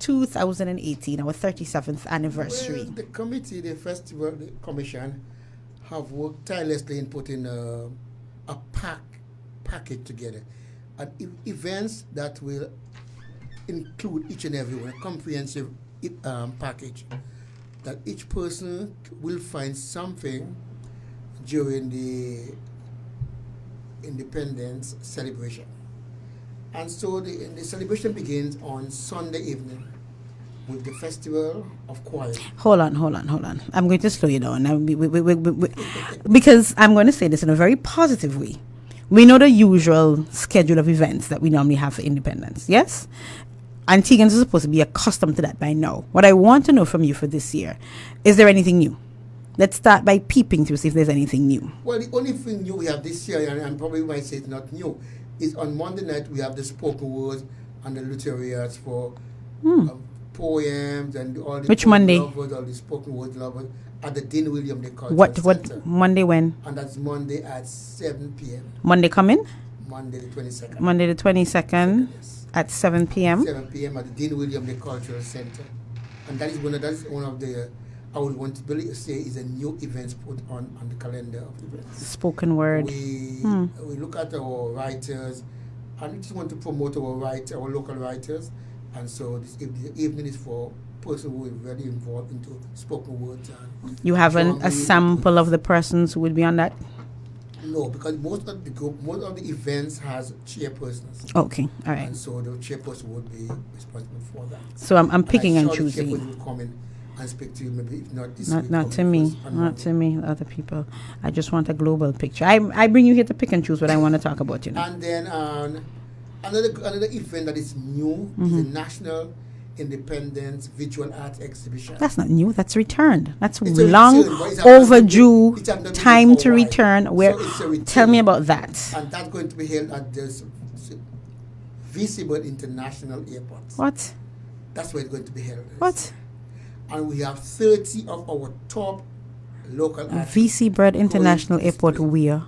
2018, our 37th anniversary? Well, the committee, the festival, the commission have worked tirelessly in putting a package together. Events that will include each and every one, a comprehensive package that each person will find something during the independence celebration. And so the celebration begins on Sunday evening with the Festival of Choir. Hold on. I'm going to slow you down. Now, because I'm going to say this in a very positive way. We know the usual schedule of events that we normally have for independence, yes? Antiguans are supposed to be accustomed to that by now. What I want to know from you for this year, is there anything new? Let's start by peeping to see if there's anything new. Well, the only thing new we have this year, and probably might say it's not new, is on Monday night we have the spoken words and the literaries for poems and all the Which Monday? Lovers, all the spoken word lovers at the Dean Williams Cultural What Center. Monday when? And that's Monday at 7 p.m. Monday coming? Monday the 22nd. Monday the 22nd Yes. at 7 p.m. 7 p.m. at the Dean Williams Cultural Center. And that is one of the, I would want to really say, is a new event put on the calendar of events. Spoken word. We look at our writers, and we just want to promote our local writers. And so the evening is for person who is very involved into spoken words. You have a sample of the persons who would be on that? No, because most of the events has chairpersons. Okay, all right. And so the chairperson would be responsible for that. So I'm picking and choosing. The chairperson will come in and speak to you, maybe if not this week. Not to me, other people. I just want a global picture. I bring you here to pick and choose what I want to talk about, you know. And then another event that is new is the National Independence Visual Arts Exhibition. That's not new. That's returned. That's long overdue time to return. Tell me about that. And that's going to be held at the Visible International Airport. What? That's where it's going to be held. What? And we have 30 of our top local artists. VC Bird International Airport where?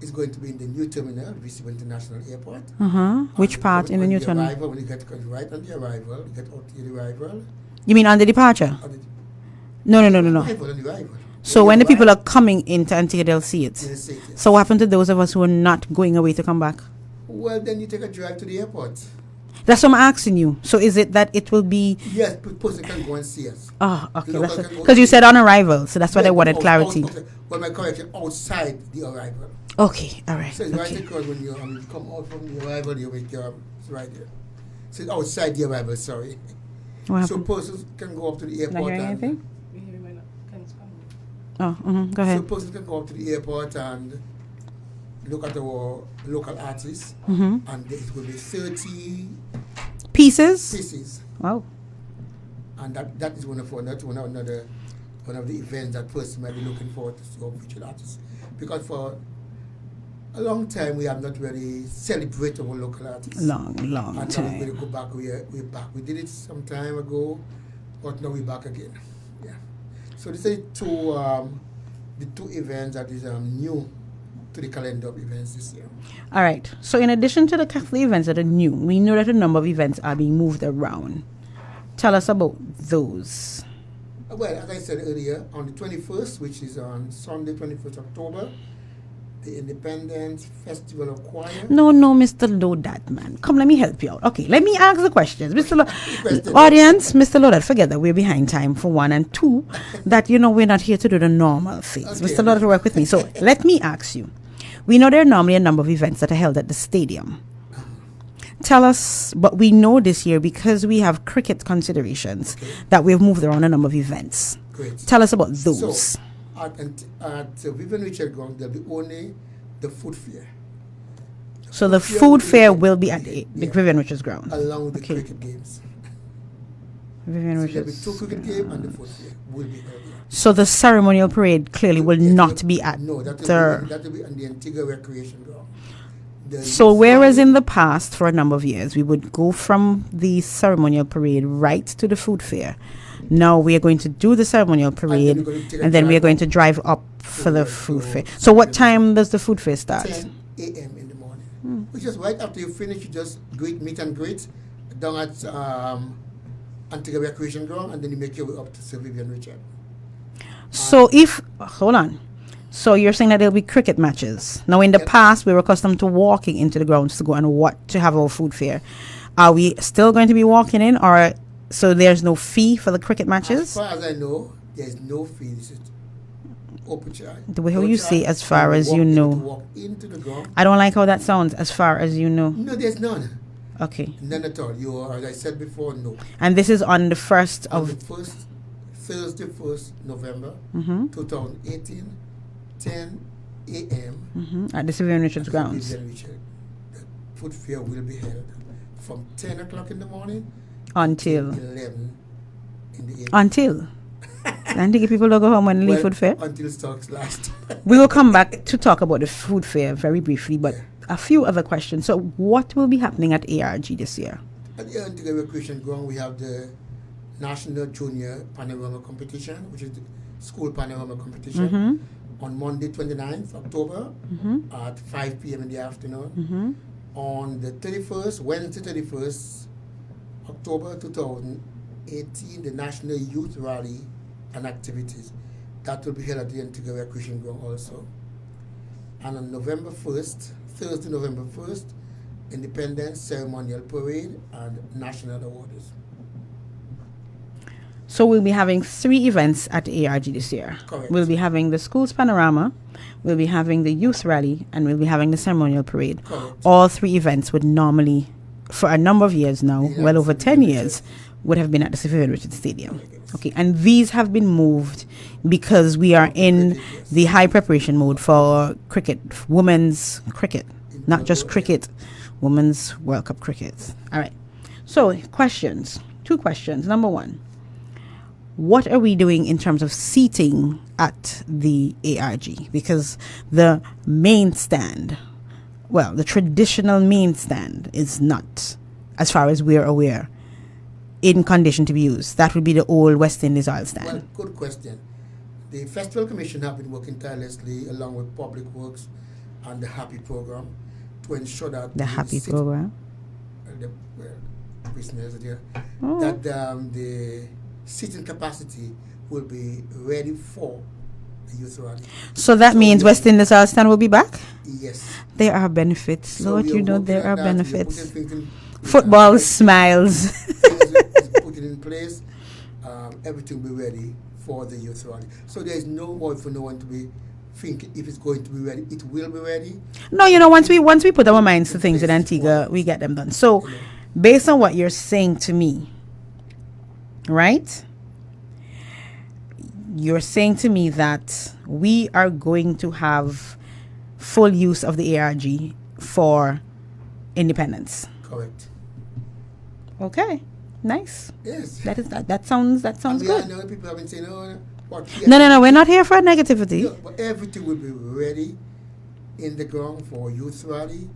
It's going to be in the new terminal, Visible International Airport. Which part in the new terminal? When you get right on the arrival, you get out to the arrival. You mean on the departure? No. On the arrival. So when the people are coming into Antigua, they'll see it. They'll see it, yes. So what happened to those of us who are not going away to come back? Well, then you take a drive to the airport. That's what I'm asking you. So is it that it will be... Yes, person can go and see us. Oh, okay. Because you said on arrival, so that's what I wanted clarity. Well, my correction, outside the arrival. Okay, all right. So it's right across when you come out from the arrival, you make it's right there. So it's outside the arrival, sorry. So persons can go up to the airport. Not hearing anything? Go ahead. So persons can go up to the airport and look at our local artists, and it will be 30 pieces. Wow. And that is one of the events that person might be looking forward to see our visual artists, because for a long time we have not really celebrated our local artists. Long and time. And now we go back. We're back. We did it some time ago, but now we're back again. Yeah. So these are the two events that is new to the calendar of events this year. All right. So in addition to the events that are new, we know that a number of events are being moved around. Tell us about those. Well, as I said earlier, on the 21st, which is on Sunday, 21st October, the Independence Festival of Choir. No, Mr. Lodat, man. Come, let me help you out. Okay, let me ask the questions. Mr. Audience, Mr. Lodat, forget that we're behind time for one, and two, that, we're not here to do the normal things. Okay. Mr. Lodat will work with me. So let me ask you. We know there are normally a number of events that are held at the stadium. Tell us, but we know this year, because we have cricket considerations, that we've moved around a number of events. Great. Tell us about those. So, at Vivian Richard Ground, there'll be only the food fair. So the food fair will be at the Vivian Richards Ground, along with the cricket games. Vivian Richards. There'll be two cricket games, and the food fair will be held. So the ceremonial parade clearly will not be at that will be on the Antigua Recreation Ground. So whereas in the past, for a number of years, we would go from the ceremonial parade right to the food fair. Now we are going to do the ceremonial parade, and then we are going to drive up for the food fair. So what time does the food fair start? 10 a.m. in the morning. Which is right after you finish, you just meet and greet down at Antigua Recreation Ground, and then you make your way up to Sir Vivian Richard. So hold on. So you're saying that there'll be cricket matches. Now in the past we were accustomed to walking into the grounds to go and to have our food fair. Are we still going to be walking in, or so there's no fee for the cricket matches? As far as I know, there's no fee. This is open charge. The way how you say as far as you know. Walk into the ground. I don't like how that sounds, as far as you know. No, there's none. Okay. None at all. You are, as I said before, no. And this is on the 1st On of the Thursday, 1st November, 2018, 10 a.m. At the Sir Vivian Richards at grounds. Vivian Richard. The food fair will be held from 10 o'clock in the morning Until 11 in the evening. until. And to get people to go home and leave food fair. Until stocks last. We will come back to talk about the food fair very briefly, but a few other questions. So what will be happening at ARG this year? At the Antigua Recreation Ground, we have the National Junior Panorama Competition, which is the school panorama competition, on Monday 29th October at 5 p.m. in the afternoon. On the 31st, Wednesday 31st October 2018, the National Youth Rally and Activities. That will be held at the Antigua Recreation Ground also. And on November 1st, Thursday, November 1st, Independence Ceremonial Parade and National Awards. So we'll be having 3 events at ARG this year. Correct. We'll be having the school's panorama, we'll be having the youth rally, and we'll be having the ceremonial parade. Correct. All 3 events would normally, for a number of years now, well over 10 years, would have been at the Sir Vivian Richards Stadium. Okay, and these have been moved because we are in the high preparation mode for cricket, women's cricket, not just cricket, women's World Cup cricket. All right. So, questions. 2 questions. Number 1. What are we doing in terms of seating at the ARG? Because the main stand, well, the traditional main stand is not, as far as we're aware, in condition to be used. That would be the old West Indies oil stand. Well, good question. The Festival Commission have been working tirelessly along with Public Works and the Happy Program to ensure that The Happy Program. Prisoners there, Oh. that the seating capacity will be ready for the youth rally. So that means West Indies oil stand will be back? Yes. There are benefits. So Lord, we you know working there on are that. We are benefits. putting things in- Football smiles. things is put in place. Everything will be ready for the youth rally. So there is no way for no one to be thinking if it's going to be ready. It will be ready. No, once we put our minds to things in Antigua, we get them done. So, based on what you're saying to me, right? You're saying to me that we are going to have full use of the ARG for independence. Correct. Okay, nice. Yes. That sounds I good. know people have been saying, No, we're not here for negativity. Yeah, but everything will be ready in the ground for youth rally,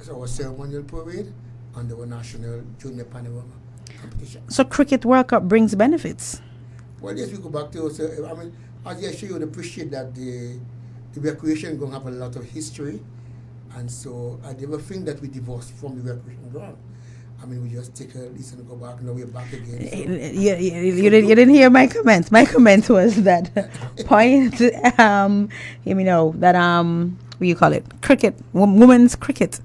our ceremonial parade, and our national junior panorama competition. So cricket World Cup brings benefits. Well, yes, we go back to also. I mean, as you sure you would appreciate that the recreation going to have a lot of history, and so I never think that we divorced from the recreation ground. I mean, we just take a listen and go back. Now we're back again. So. You didn't hear my comment. My comment was that point. Hear me know that what do you call it? Cricket, women's cricket,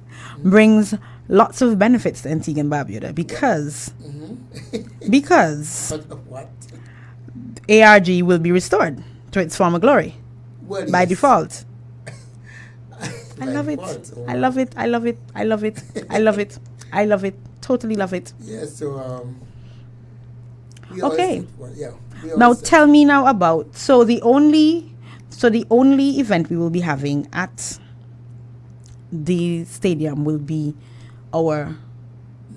brings lots of benefits to Antigua and Barbuda because because But what? ARG will be restored to its former glory Well, by yes. default. I By love it. default, or- I love it. I love it. I love it. I love it. I love it. Totally love it. Yes, so we Okay. always, well, yeah. We Now always- tell me now about the only event we will be having at the stadium will be our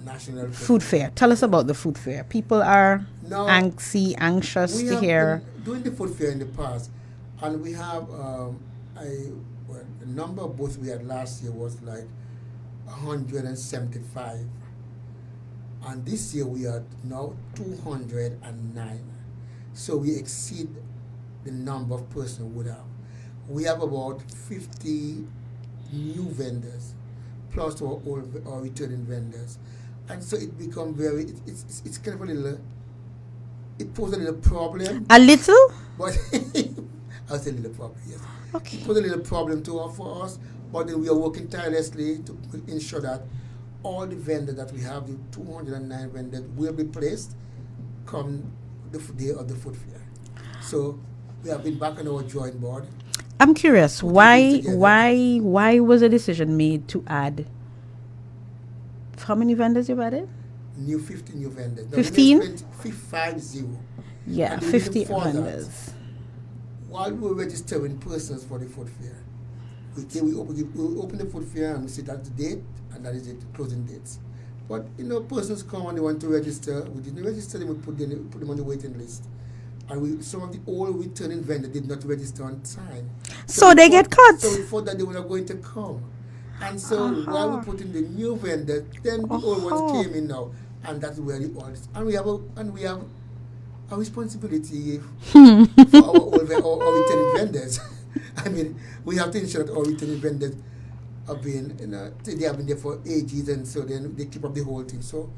national food fair. Tell us about the food fair. People are Now, anxious we to have hear. been doing the food fair in the past, and we have the number of booths we had last year was like 175, and this year we are now 209. So we exceed the number of persons we would have. We have about 50 new vendors, plus our returning vendors, and so it become it's kind of a little it posed a little problem. A little? But I'll say a little problem, yes. Okay. It posed a little problem for us, but then we are working tirelessly to ensure that all the vendors that we have, the 209 vendors, will be placed come the day of the food fair. So we have been back on our drawing board. I'm curious, why was a decision made to add? How many vendors you've added? 50 new vendors. 15? 50. Yeah, And the 50 reason for that, vendors. while we were registering persons for the food fair, we open the food fair and we see that's the date and that is the closing dates. But persons come and they want to register. We didn't register them. We put them on the waiting list. And some of the old returning vendors did not register on time. So they get cut. So we thought that they were not going to come. And so while we put in the new vendors, then the old ones came in now, and that's where the old is. And we have a responsibility for our returning vendors. I mean, we have to ensure that our returning vendors have been, they have been there for ages, and so then they keep up the whole thing. So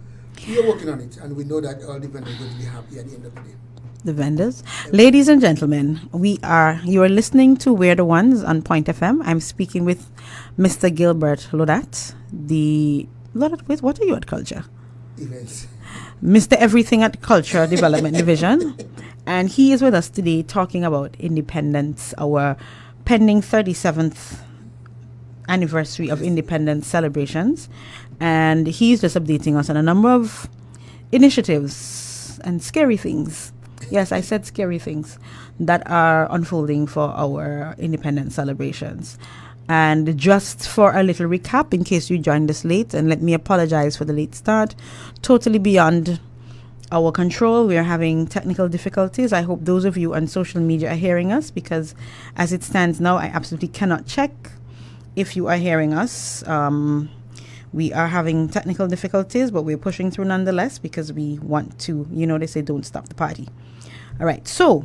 we are working on it, and we know that all the vendors are going to be happy at the end of the day. The vendors. Ladies and gentlemen, you are listening to We're the Ones on Point FM. I'm speaking with Mr. Gilbert Lodat, what are you at Culture? Events. Mr. Everything at Culture Development Division. And he is with us today talking about independence, our pending 37th anniversary of independence celebrations. And he's just updating us on a number of initiatives and scary things. Yes, I said scary things that are unfolding for our independence celebrations. And just for a little recap, in case you joined us late, and let me apologize for the late start, totally beyond our control. We are having technical difficulties. I hope those of you on social media are hearing us, because as it stands now, I absolutely cannot check if you are hearing us. We are having technical difficulties, but we're pushing through nonetheless, because we want to, they say don't stop the party. All right, so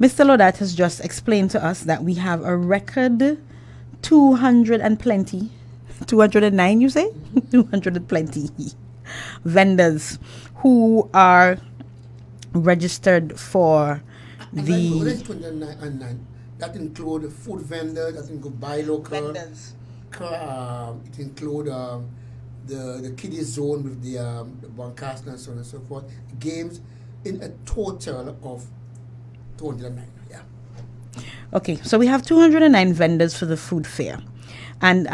Mr. Lodat has just explained to us that we have a record 209, you say? 220 vendors who are registered for the... 209, that include food vendors, that include buy local. Vendors. It include the kiddie zone with the broadcast and so on and so forth. Games in a total of 209. Yeah. Okay, so we have 209 vendors for the food fair. And,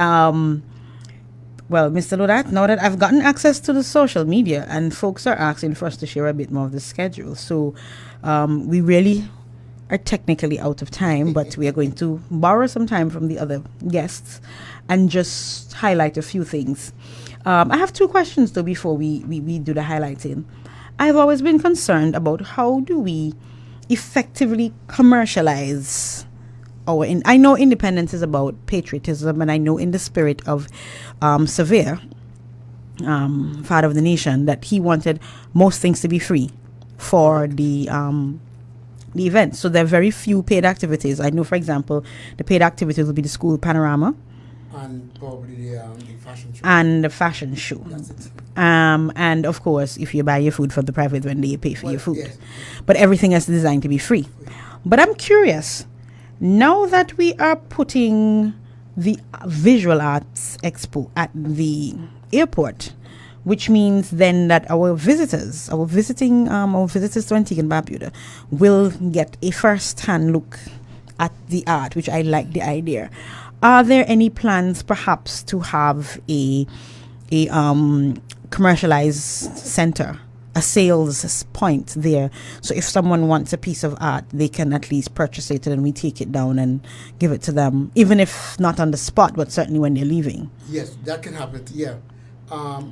well, Mr. Lodat, now that I've gotten access to the social media and folks are asking for us to share a bit more of the schedule. So we really are technically out of time, but we are going to borrow some time from the other guests and just highlight a few things. I have two questions, though, before we do the highlighting. I've always been concerned about how do we effectively commercialize I know independence is about patriotism, and I know in the spirit of Sevier, father of the nation, that he wanted most things to be free for the event. So there are very few paid activities. I know, for example, the paid activities will be the school panorama. And probably the fashion show. And the fashion show. That's it. And of course, if you buy your food from the private vendor, you pay for your food. Yes. But everything is designed to be free. But I'm curious, now that we are putting the Visual Arts Expo at the airport, which means then that our visitors to Antigua and Barbuda will get a first-hand look at the art, which I like the idea. Are there any plans perhaps to have a commercialized center, a sales point there? So if someone wants a piece of art, they can at least purchase it, and then we take it down and give it to them, even if not on the spot, but certainly when they're leaving. Yes, that can happen. Yeah.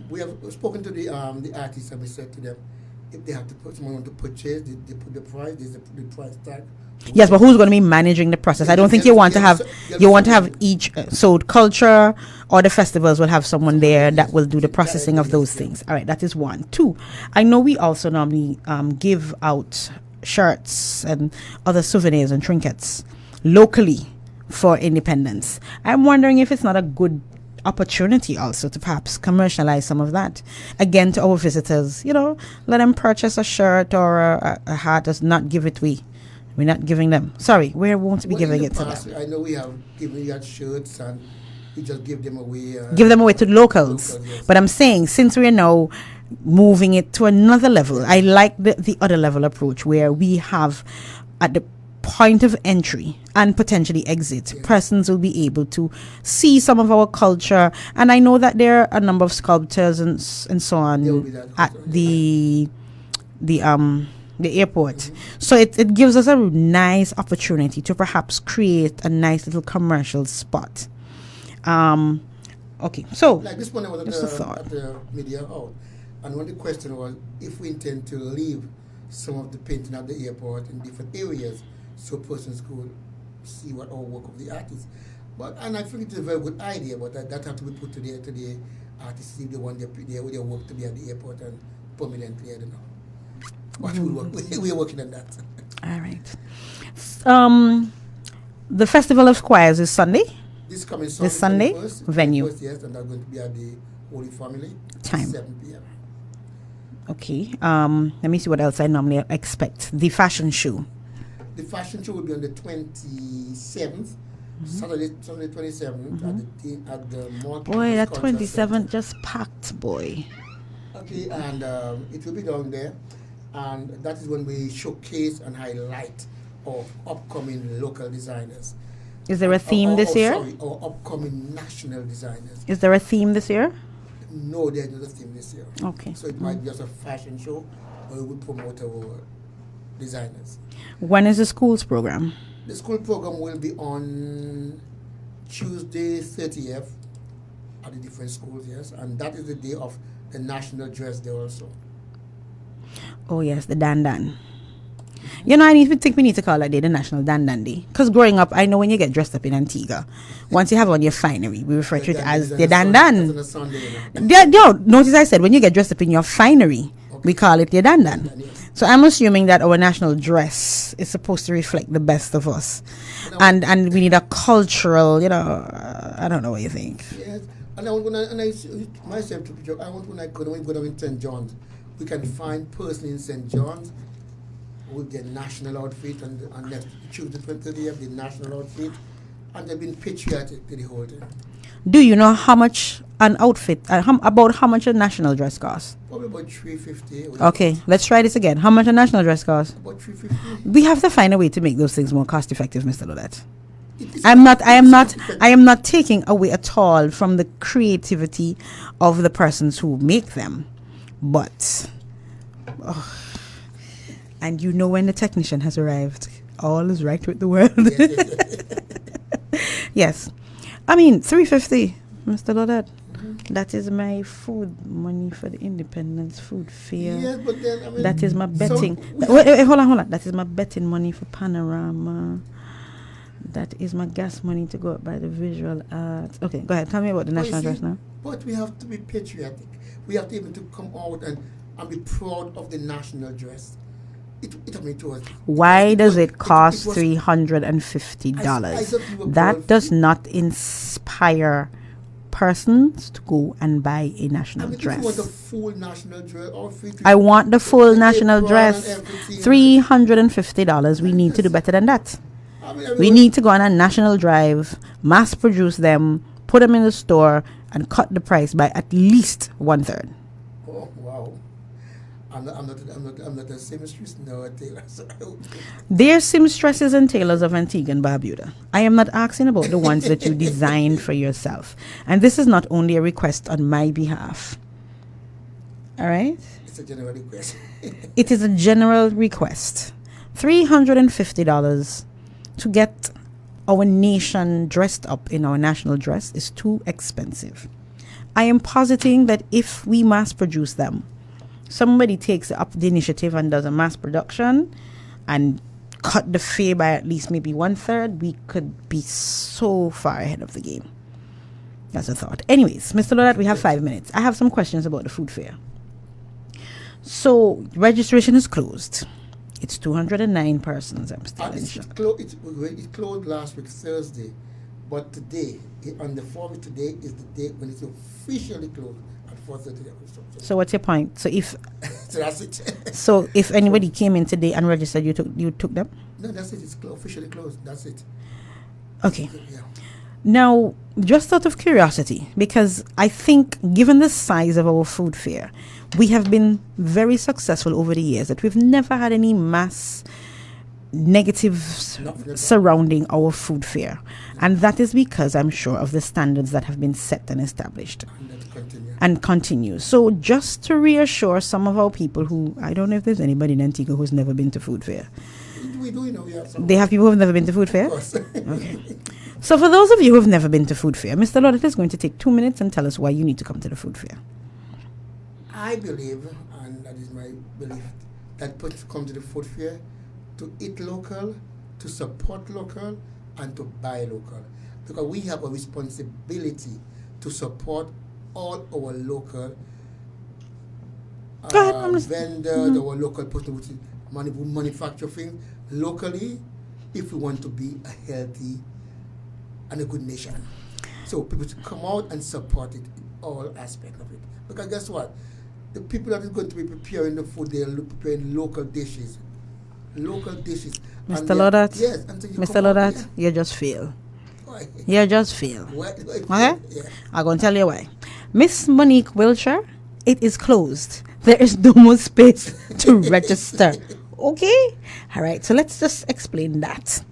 We have spoken to the artists, and we said to them, if they have to someone want to purchase, they put the price, there's the price tag. Yes, but who's going to be managing the process? I don't think you want to have each. So culture or the festivals will have someone there that will do the processing of those things. All right, that is one. Two, I know we also normally give out shirts and other souvenirs and trinkets locally for independence. I'm wondering if it's not a good opportunity also to perhaps commercialize some of that. Again, to our visitors, let them purchase a shirt or a hat, just not give it away. We're not giving them. Sorry, we won't be giving it to them. I know we have given you shirts and we just give them away. Give them away to locals. Yes. But I'm saying, since we're now moving it to another level, I like the other level approach where we have at the point of entry and potentially exit, persons will be able to see some of our culture. And I know that there are a number of sculptors and so on at the airport. So it gives us a nice opportunity to perhaps create a nice little commercial spot. Okay, so like this one, I was at the media out, and one of the question was if we intend to leave some of the painting at the airport in different areas so persons could see what our work of the artists. And I think it's a very good idea, but that have to be put to the artists if they want their work to be at the airport and permanently. I don't know. But we're working on that. All right. The Festival of Choirs is Sunday. This coming Sunday. Venue. Yes, and they're going to be at the Holy Family. Time. 7 p.m. Okay. Let me see what else I normally expect. The fashion show. The fashion show will be on the 27th, Saturday 27th at the Mall. Boy, that 27th just packed, boy. Okay, and it will be down there, and that is when we showcase and highlight our upcoming local designers. Is there a theme this year? Sorry, our upcoming national designers. Is there a theme this year? No, there's not a theme this year. Okay. So it might be just a fashion show, or we will promote our designers. When is the school's program? The school program will be on Tuesday 30th at the different schools, yes, and that is the day of the national dress day also. Oh yes, the Dan. I think we need to call that day the National Dan Day. Because growing up, I know when you get dressed up in Antigua, once you have on your finery, we refer to it as the Dan. Notice I said when you get dressed up in your finery, we call it the Dan. So I'm assuming that our national dress is supposed to reflect the best of us. And we need a cultural, I don't know what you think. Yes. And I myself to joke, I want when I go down in St. John's, we can find person in St. John's with their national outfit and next Tuesday 20th the national outfit, and they've been patriotic to the whole thing. Do you know how much an outfit, about how much a national dress costs? Probably about $350. Okay, let's try this again. How much a national dress costs? About $350. We have to find a way to make those things more cost effective, Mr. Lodette. I am not taking away at all from the creativity of the persons who make them, but and when the technician has arrived, all is right with the world. Yes. I mean, $350, Mr. Lodette. That is my food money for the Independence Food Fair. Yes, but then, that is my betting. Wait, hold on. That is my betting money for Panorama. That is my gas money to go up by the visual arts. Okay, go ahead. Tell me about the national dress now. But we have to be patriotic. We have to be able to come out and be proud of the national dress. Why does it cost $350? That does not inspire persons to go and buy a national dress. You want the full national dress I want the full national dress. $350. We need to do better than that. We need to go on a national drive, mass produce them, put them in the store, and cut the price by at least 1/3. Oh wow! I'm not a seamstress nor a tailor. They're seamstresses and tailors of Antigua and Barbuda. I am not asking about the ones that you designed for yourself. And this is not only a request on my behalf. All right? It's a general request. It is a general request. $350 to get our nation dressed up in our national dress is too expensive. I am positing that if we mass produce them, somebody takes up the initiative and does a mass production and cut the fare by at least maybe 1/3, we could be so far ahead of the game. That's a thought. Anyways, Mr. Lodette, we have 5 minutes. I have some questions about the food fair. So, registration is closed. It's 209 persons. I'm still it closed last week, Thursday, But today, on the 4th, today is the day when it's officially closed at 4:30. So what's your point? So if So that's it. so if anybody came in today and registered, you took them? No, that's it. It's officially closed. That's it. Okay. Yeah. Now, just out of curiosity, because I think given the size of our food fair, we have been very successful over the years that we've never had any mass negatives surrounding our food fair. And that is because I'm sure of the standards that have been set and established. And continue. So just to reassure some of our people who, I don't know if there's anybody in Antigua who's never been to food fair. We do, you know, we have some. They have people who've never been to food fair? Of course. Okay. So for those of you who've never been to food fair, Mr. Lodette is going to take 2 minutes and tell us why you need to come to the food fair. I believe, and that is my belief, that people come to the food fair to eat local, to support local, and to buy local. Because we have a responsibility to support all our local vendors, our local person who manufacture things locally, if we want to be a healthy and a good nation. So people should come out and support it in all aspects of it. Because guess what? The people that is going to be preparing the food, they are preparing local dishes. Local dishes. Mr. Lodette, yes, Mr. Lodette, you just fail. Why? You just fail. Okay? Yeah. I'm going to tell you why. Miss Monique Wilshire, it is closed. There is no more space to register. Okay? All right, so let's just explain that.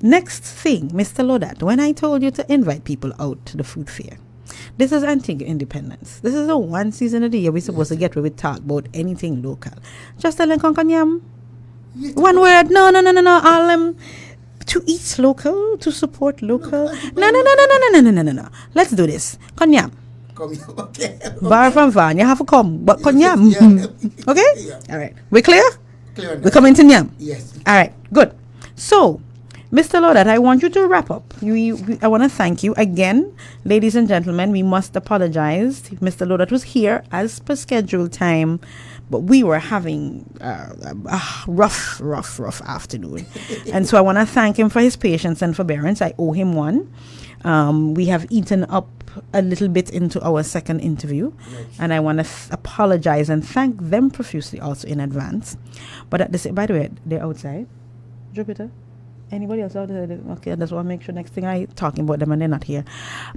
Next thing, Mr. Lodette, when I told you to invite people out to the food fair, this is Antigua Independence. This is the one season of the year we're supposed to get where we talk about anything local. Just tell them, Konkonyam. One word. No. All them to eat local, to support local. No. Let's do this. Konyam. Come here, okay. Bar from Van, you have to come. But Konyam. Yeah. Okay? Yeah. All right. We clear? Clear. We're coming to Nyam. Yes. All right. Good. So, Mr. Lodette, I want you to wrap up. I want to thank you again, ladies and gentlemen. We must apologize. Mr. Lodette was here as per scheduled time, but we were having a rough afternoon. And so I want to thank him for his patience and forbearance. I owe him one. We have eaten up a little bit into our second interview, and I want to apologize and thank them profusely also in advance. But at the by the way, they're outside. Jupiter? Anybody else out there? Okay, I just want to make sure next thing I talking about them and they're not here.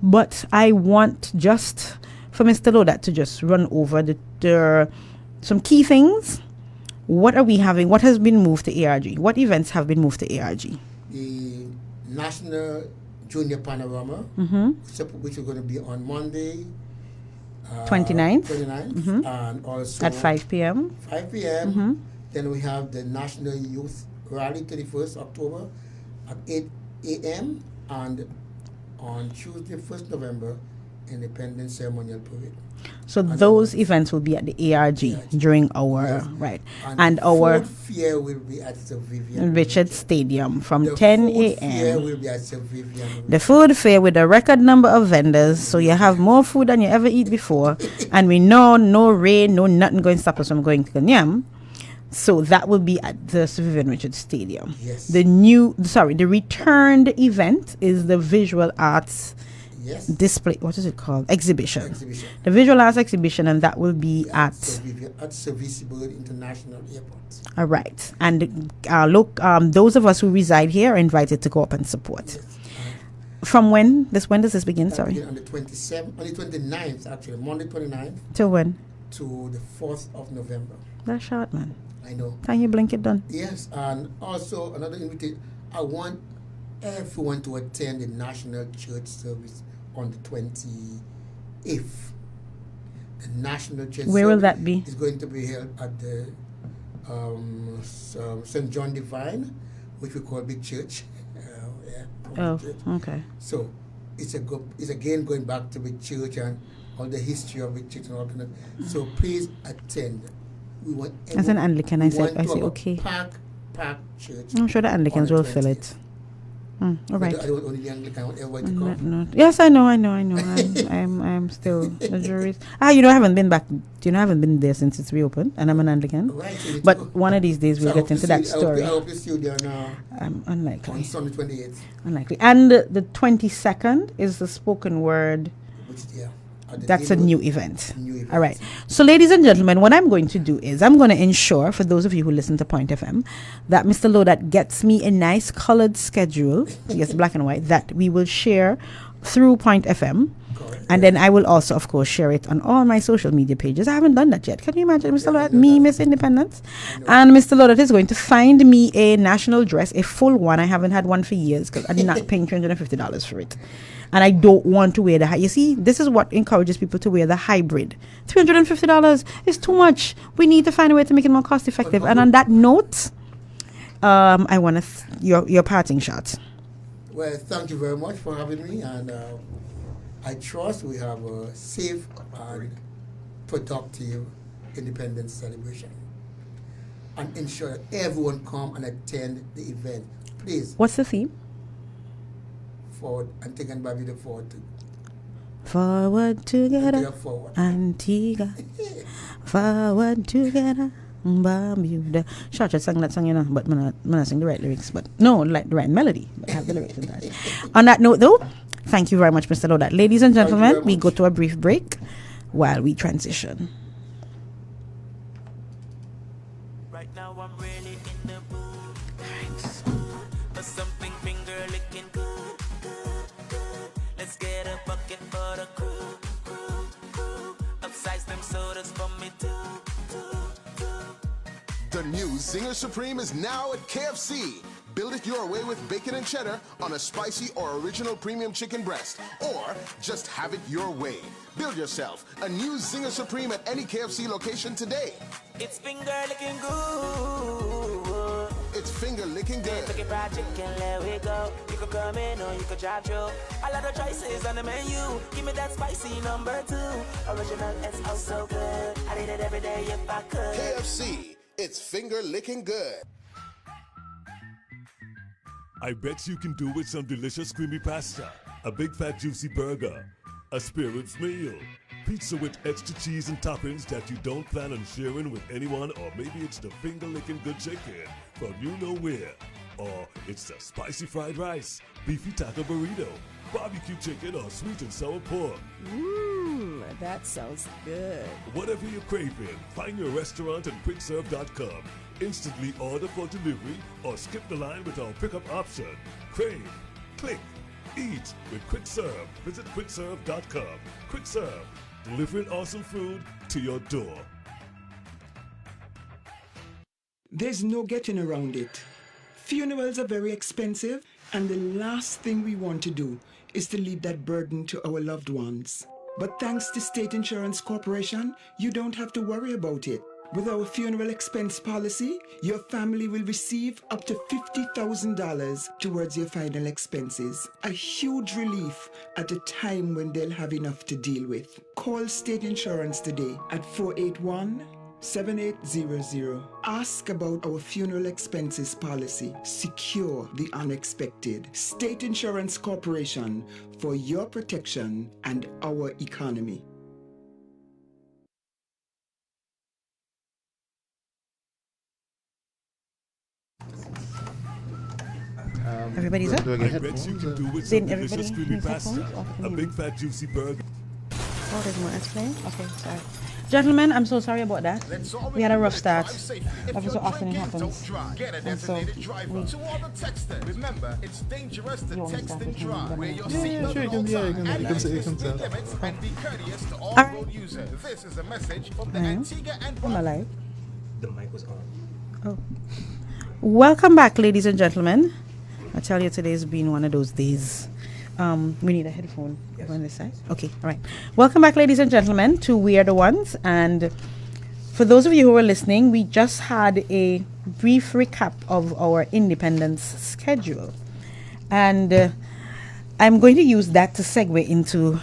But I want just for Mr. Lodette to just run over some key things. What are we having? What has been moved to ARG? What events have been moved to ARG? The National Junior Panorama, which is going to be on Monday, 29th, and also at 5 p.m. 5 p.m. Then we have the National Youth Rally, 31st October at 8 a.m. and on Tuesday, 1st November, Independence Ceremonial Parade. So those events will be at the ARG during our right, and our food fair will be at Sir Vivian Richard Stadium from 10 a.m. a.m. will be at Sir Vivian. The food fair with a record number of vendors, so you have more food than you ever eat before, and we know no rain, no nothing going to stop us from going to Kanyam. So that will be at the Sir Vivian Richards Stadium. Yes. The returned event is the visual arts display. What is it called? Exhibition. The visual arts exhibition, and that will be at Sir Vivian International Airport. All right. And those of us who reside here are invited to go up and support. Yes. From when? When does this begin? Sorry. Begin on the 29th, actually, Monday 29th. Till when? To the 4th of November. That's short, man. I know. Can you blink it done? Yes, and also another invitation. I want everyone to attend the National Church Service on the 28th. The National Church Where will that be? Is going to be held at the St. John Divine, which we call Big Church. Okay. So it's again going back to Big Church and all the history of Big Church and all kind of. So please attend. We want as an Anglican, I say okay. Pack church. I'm sure the Anglicans will fill it. All right. I don't only the Anglican, I want everybody to come. Yes, I know. I'm still the jury's. I haven't been back. I haven't been there since it's reopened, and I'm an Anglican. Right, so you But go. one of these days we'll get into that story. I hope to see you there now Unlikely. on Sunday 28th. Unlikely. And the 22nd is the spoken word. Which, yeah. That's a new event. New event. All right. So, ladies and gentlemen, what I'm going to do is I'm going to ensure, for those of you who listen to Point FM, that Mr. Lodat gets me a nice colored schedule, yes, black and white, that we will share through Point FM. Correct. And then I will also, of course, share it on all my social media pages. I haven't done that yet. Can you imagine, Mr. Lodat? Me, Miss Independence. And Mr. Lodat is going to find me a national dress, a full one. I haven't had one for years because I'm not paying $350 for it. And I don't want to wear the you see, this is what encourages people to wear the hybrid. $350 is too much. We need to find a way to make it more cost effective. And on that note, I want your parting shot. Well, thank you very much for having me, and I trust we have a safe and productive Independence celebration, and ensure that everyone come and attend the event. Please. What's the theme? Forward, Antigua and Barbuda forward to Forward together, Antigua forward. Antigua. Forward together, Barbuda. Shasha sang that song, but I'm not sing the right lyrics, but no, like the right melody, but I have the lyrics in that. On that note, though, thank you very much, Mr. Lodat. Ladies and gentlemen, we go to a brief break while we transition. Right now I'm really in the mood for something finger licking good. Let's get a bucket for the crew. Upsize them sodas for me too. The new Zinger Supreme is now at KFC. Build it your way with bacon and cheddar on a spicy or original premium chicken breast. Or just have it your way. Build yourself a new Zinger Supreme at any KFC location today. It's finger licking good. It's finger licking good. Take it fried chicken, let we go. You could come in or you could drive through. A lot of choices on the menu. Give me that spicy number 2. Original, it's oh so good. I need it every day if I could. KFC, it's finger licking good. I bet you can do with some delicious creamy pasta, a big fat juicy burger, a spirits meal, pizza with extra cheese and toppings that you don't plan on sharing with anyone, or maybe it's the finger-licking good chicken from you know where, or it's the spicy fried rice, beefy taco burrito, barbecue chicken, or sweet and sour pork. That sounds good. Whatever you're craving, find your restaurant at quickserve.com. Instantly order for delivery or skip the line with our pickup option. Crave, click, eat with QuickServe. Visit quickserve.com. QuickServe, delivering awesome food to your door. There's no getting around it. Funerals are very expensive, and the last thing we want to do is to leave that burden to our loved ones. But thanks to State Insurance Corporation, you don't have to worry about it. With our funeral expense policy, your family will receive up to $50,000 towards your final expenses. A huge relief at a time when they'll have enough to deal with. Call State Insurance today at 481-7800. Ask about our funeral expenses policy. Secure the unexpected. State Insurance Corporation, for your protection and our economy. Everybody's up? I bet you can do with Then some delicious everybody creamy needs pasta, headphones? a big fat juicy burger. Oh, there's more explain? Okay, sorry. Gentlemen, I'm so sorry about that. We had a rough start. Every so often it happens. And so, Remember, it's dangerous to You want me to text start and with him? drive. Wear your Yeah, seatbelt sure, at all you can times. say it And himself. limits and be courteous to all Alright. road users. This is a message from the Mhm. Antigua and am I live? The mic was on. Oh. Welcome back, ladies and gentlemen. I tell you, today's been one of those days. We need a headphone on this side. Okay, all right. Welcome back, ladies and gentlemen, to We Are the Ones. And for those of you who are listening, we just had a brief recap of our independence schedule. And I'm going to use that to segue into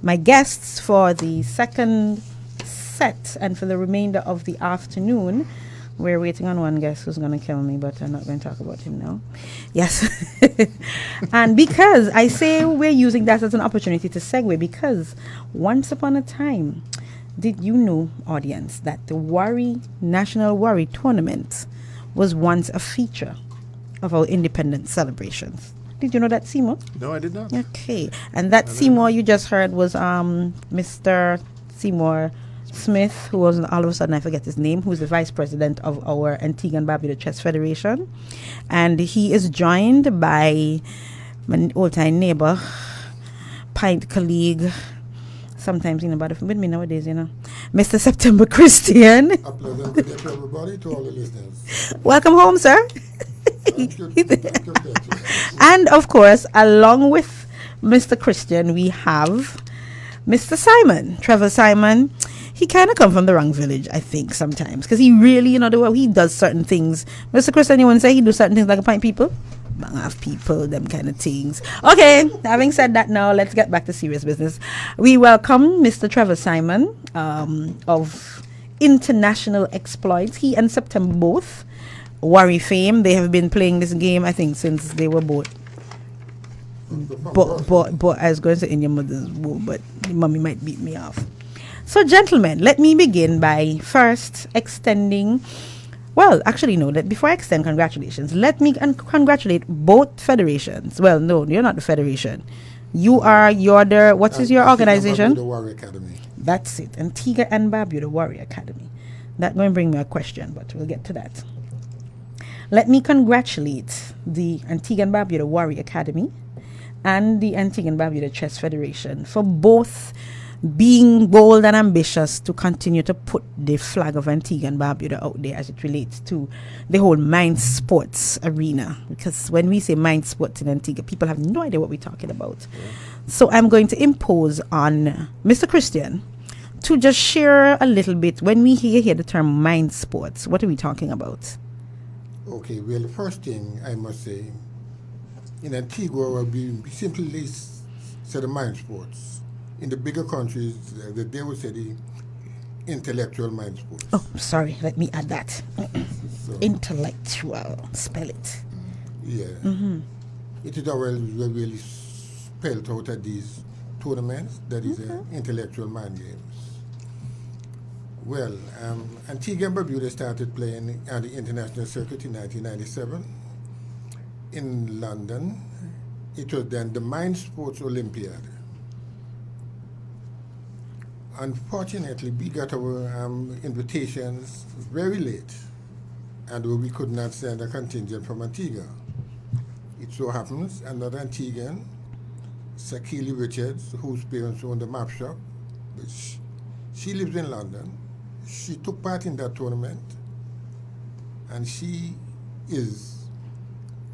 my guests for the second set and for the remainder of the afternoon. We're waiting on one guest who's going to kill me, but I'm not going to talk about him now. Yes. And because I say we're using that as an opportunity to segue, because once upon a time, did you know, audience, that the National Warri Tournament was once a feature of our independence celebrations? Did you know that, Seymour? No, I did not. Okay. And that Seymour you just heard was Mr. Seymour Smith, who was all of a sudden, I forget his name, who's the vice president of our Antigua and Barbuda Chess Federation. And he is joined by my old-time neighbor, pint colleague, sometimes, but with me nowadays, Mr. September Christian. A pleasant good day to everybody, to all the listeners. Welcome home, sir. Thank you, Petra. And of course, along with Mr. Christian, we have Mr. Simon, Trevor Simon. He kind of come from the wrong village, I think, sometimes, because he really, the way he does certain things. Mr. Christian, you want to say he do certain things like a pint people? Bang off people, them kind of things. Okay, having said that, now let's get back to serious business. We welcome Mr. Trevor Simon of International Exploits. He and September both Warri fame. They have been playing this game, I think, since they were both. But I was going to say in your mother's womb, but mommy might beat me off. So, gentlemen, let me begin by first extending. Well, actually, no. Before I extend congratulations, let me congratulate both federations. Well, no, you're not the federation. You're the. What is your organization? The Warri Academy. That's it. Antigua and Barbuda Warri Academy. That's going to bring me a question, but we'll get to that. Let me congratulate the Antigua and Barbuda Warri Academy and the Antigua and Barbuda Chess Federation for both being bold and ambitious to continue to put the flag of Antigua and Barbuda out there as it relates to the whole mind sports arena. Because when we say mind sports in Antigua, people have no idea what we're talking about. Yeah. So I'm going to impose on Mr. Christian to just share a little bit. When we hear the term mind sports, what are we talking about? Okay, well, the first thing I must say, in Antigua, we simply say the mind sports. In the bigger countries, they would say the intellectual mind sports. Oh, sorry, let me add that. So, intellectual, spell it. Yeah. Mm-hmm. It is really spelled out at these tournaments, that is intellectual mind games. Well, Antigua and Barbuda started playing on the international circuit in 1997 in London. It was then the Mind Sports Olympiad. Unfortunately, we got our invitations very late, and we could not send a contingent from Antigua. It so happens another Antiguan, Sakili Richards, whose parents owned the map shop, which she lives in London. She took part in that tournament, and she is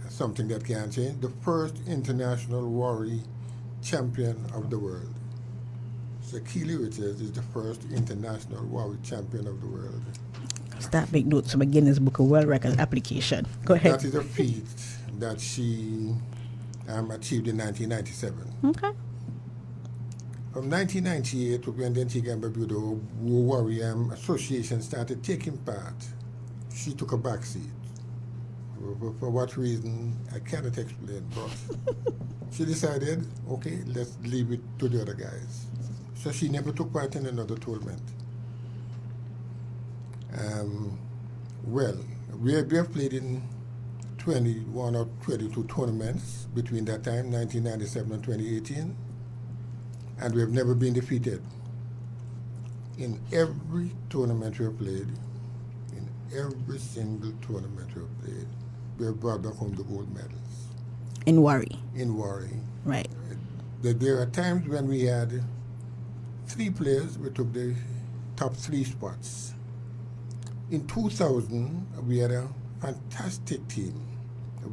something that can't change, the first international Warri champion of the world. Sakili Richards is the first international Warri champion of the world. Start make notes from a Guinness Book of World Record application. Go ahead. That is a feat that she achieved in 1997. Okay. From 1998, when the Antigua and Barbuda Warri Association started taking part, she took a back seat. For what reason, I cannot explain, but she decided, okay, let's leave it to the other guys. So she never took part in another tournament. Well, we have played in 21 or 22 tournaments between that time, 1997 and 2018, and we have never been defeated. In every tournament we have played, in every single tournament we have played, we have brought back home the gold medals. In Warri? In Warri. Right. There are times when we had 3 players, we took the top 3 spots. In 2000, we had a fantastic team.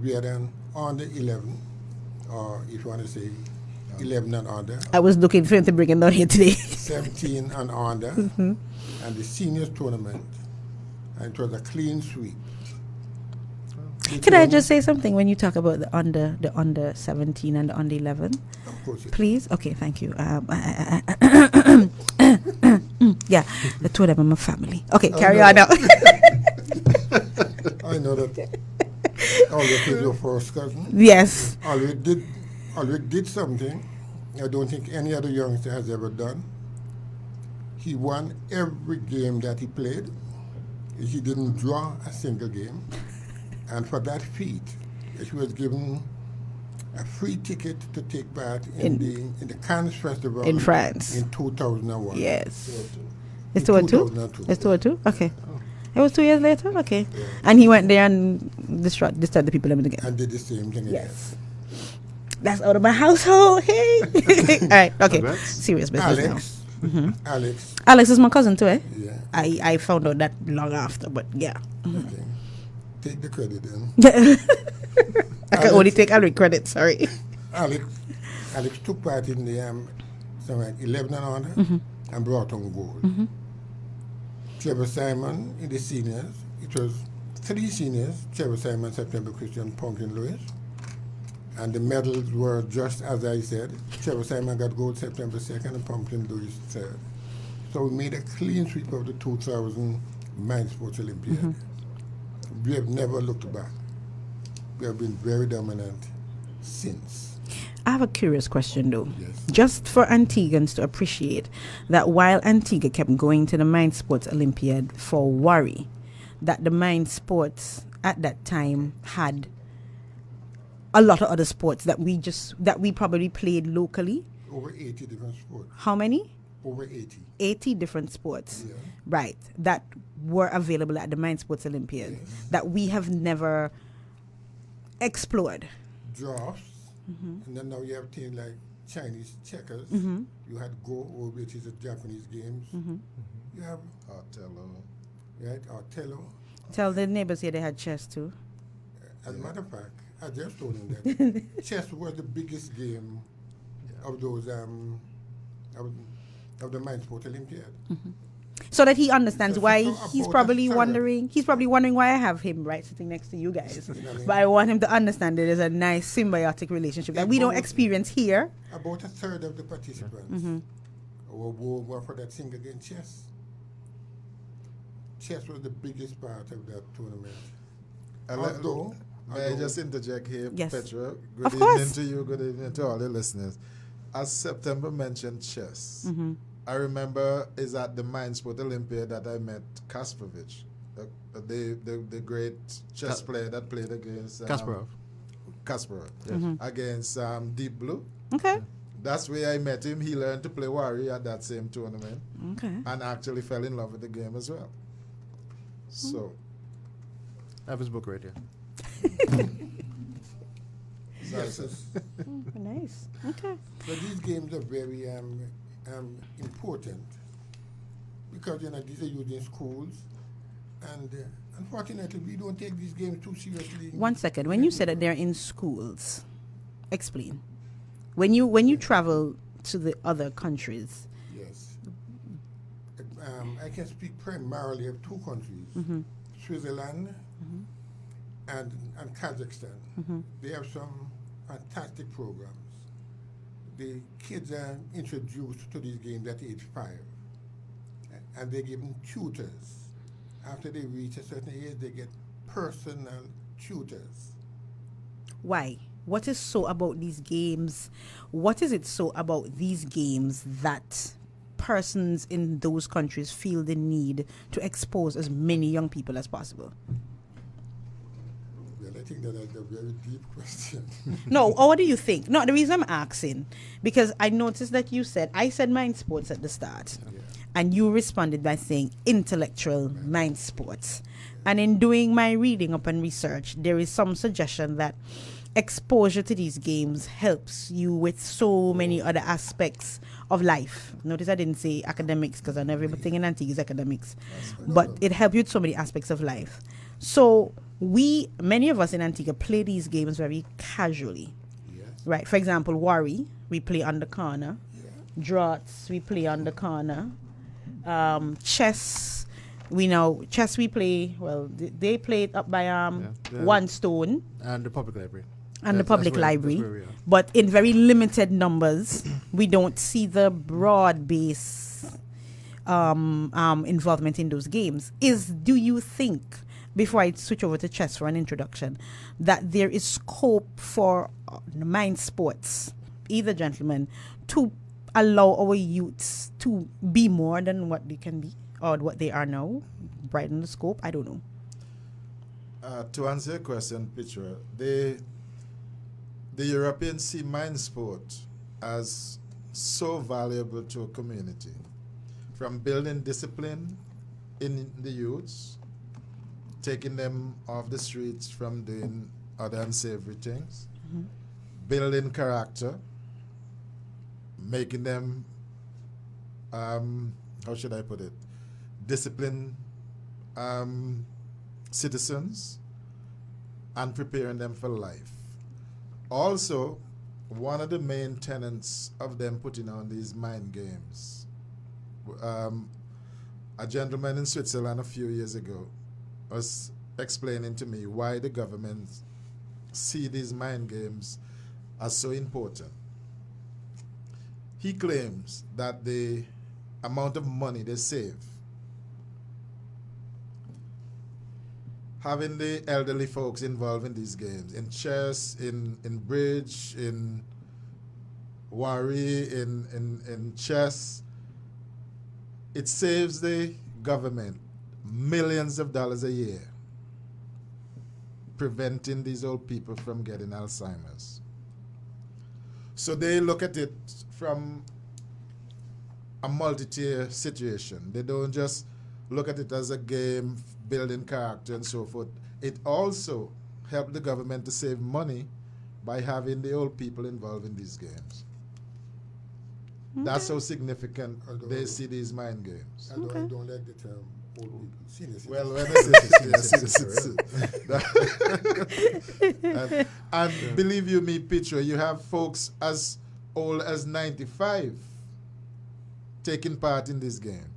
We had an under 11, or if you want to say 11 and under. I was looking for him to bring him down here today. 17 and under, and the seniors tournament, and it was a clean sweep. Could I just say something when you talk about the under 17 and the under 11? Of course. Please? Okay, thank you. Yeah, the 2 of them are my family. Okay, carry on now. I know that Ulrich is your first cousin. Yes. Ulrich did something I don't think any other youngster has ever done. He won every game that he played. He didn't draw a single game. And for that feat, he was given a free ticket to take part in the Cannes Festival in France in 2001. Yes. It's In 2002? It's 2002? Okay. It was 2 years later? Okay. And he went there and destroyed the people in the game. And did the same thing again. Yes. That's out of my household. Hey. All right. Okay. Serious business now. Alex is my cousin too, eh? Yeah. I found out that long after, but yeah. Okay. Take the credit then. I can only take Alex credit, sorry. Alex took part in the 1100 and brought home gold. Trevor Simon in the seniors, it was 3 seniors, Trevor Simon, September Christian, Pumpkin Lewis. And the medals were just as I said. Trevor Simon got gold September 2nd and Pumpkin Lewis 3rd. So we made a clean sweep of the 2000 Mind Sports Olympiad. We have never looked back. We have been very dominant since. I have a curious question though. Yes. Just for Antiguans to appreciate that while Antigua kept going to the Mind Sports Olympiad for worry, that the Mind Sports at that time had a lot of other sports that we probably played locally. Over 80 different sports. How many? Over 80. 80 different sports. Yeah. Right. That were available at the Mind Sports Olympiad that we have never explored. Drafts. And then now you have things like Chinese checkers. You had Go, which is a Japanese games. You have Artello. Right, Artello. Tell the neighbors here they had chess too. As a matter of fact, I just told him that chess was the biggest game of those of the Mind Sport Olympiad. So that he understands So- why so he's about probably a third. wondering. He's probably wondering why I have him right sitting next to you guys. But I want him to understand that there's a nice symbiotic relationship that we don't experience here. About a third of the participants were for that single game chess. Chess was the biggest part of that tournament. May I just interject here, Yes. Petra? Good Of evening course. to you, good evening to all the listeners. As September mentioned chess, I remember is at the Mind Sport Olympiad that I met Kasparovich, the great chess player that played against Kasparov against Deep Blue. Okay. That's where I met him. He learned to play Wari at that same tournament Okay. and actually fell in love with the game as well. So, I have his book right here. Yes. Nice. Okay. So these games are very important because these are used in schools, and unfortunately we don't take these games too seriously. 1 second. When you said that they're in schools, explain. When you travel to the other countries. Yes. I can speak primarily of 2 countries, Switzerland and Kazakhstan. They have some fantastic programs. The kids are introduced to these games at age 5, and they give them tutors. After they reach a certain age, they get personal tutors. Why? What is so about these games? What is it so about these games that persons in those countries feel the need to expose as many young people as possible? Well, I think that is a very deep question. No, or what do you think? No, the reason I'm asking, because I noticed that I said mind sports at the start, and you responded by saying intellectual mind sports. And in doing my reading up and research, there is some suggestion that exposure to these games helps you with so many other aspects of life. Notice I didn't say academics because I know everything in Antigua is academics, but it helps you with so many aspects of life. So many of us in Antigua play these games very casually. Yes. Right. For example, Wari, we play on the corner. Draughts, we play on the corner. Chess, we play, well, they play it up by one stone. And the public library. And the public library. That's where we are. But in very limited numbers. We don't see the broad base involvement in those games. Do you think before I switch over to chess for an introduction, that there is scope for mind sports, either gentlemen, to allow our youths to be more than what they can be or what they are now, brighten the scope? I don't know. To answer your question, Petra, the Europeans see mind sport as so valuable to a community, from building discipline in the youths, taking them off the streets from doing other unsavory things, building character, making them, how should I put it, disciplined citizens, and preparing them for life. Also, one of the main tenets of them putting on these mind games, a gentleman in Switzerland a few years ago was explaining to me why the government see these mind games as so important. He claims that the amount of money they save having the elderly folks involved in these games, in chess, in bridge, in worry, in chess, it saves the government millions of dollars a year, preventing these old people from getting Alzheimer's. So they look at it from a multi-tier situation. They don't just look at it as a game, building character and so forth. It also helped the government to save money by having the old people involved in these games. Okay. That's how significant they see these mind games. I don't like the term old people. Senior citizens. Well, when I say senior citizens. And believe you me, Petra, you have folks as old as 95 taking part in this game.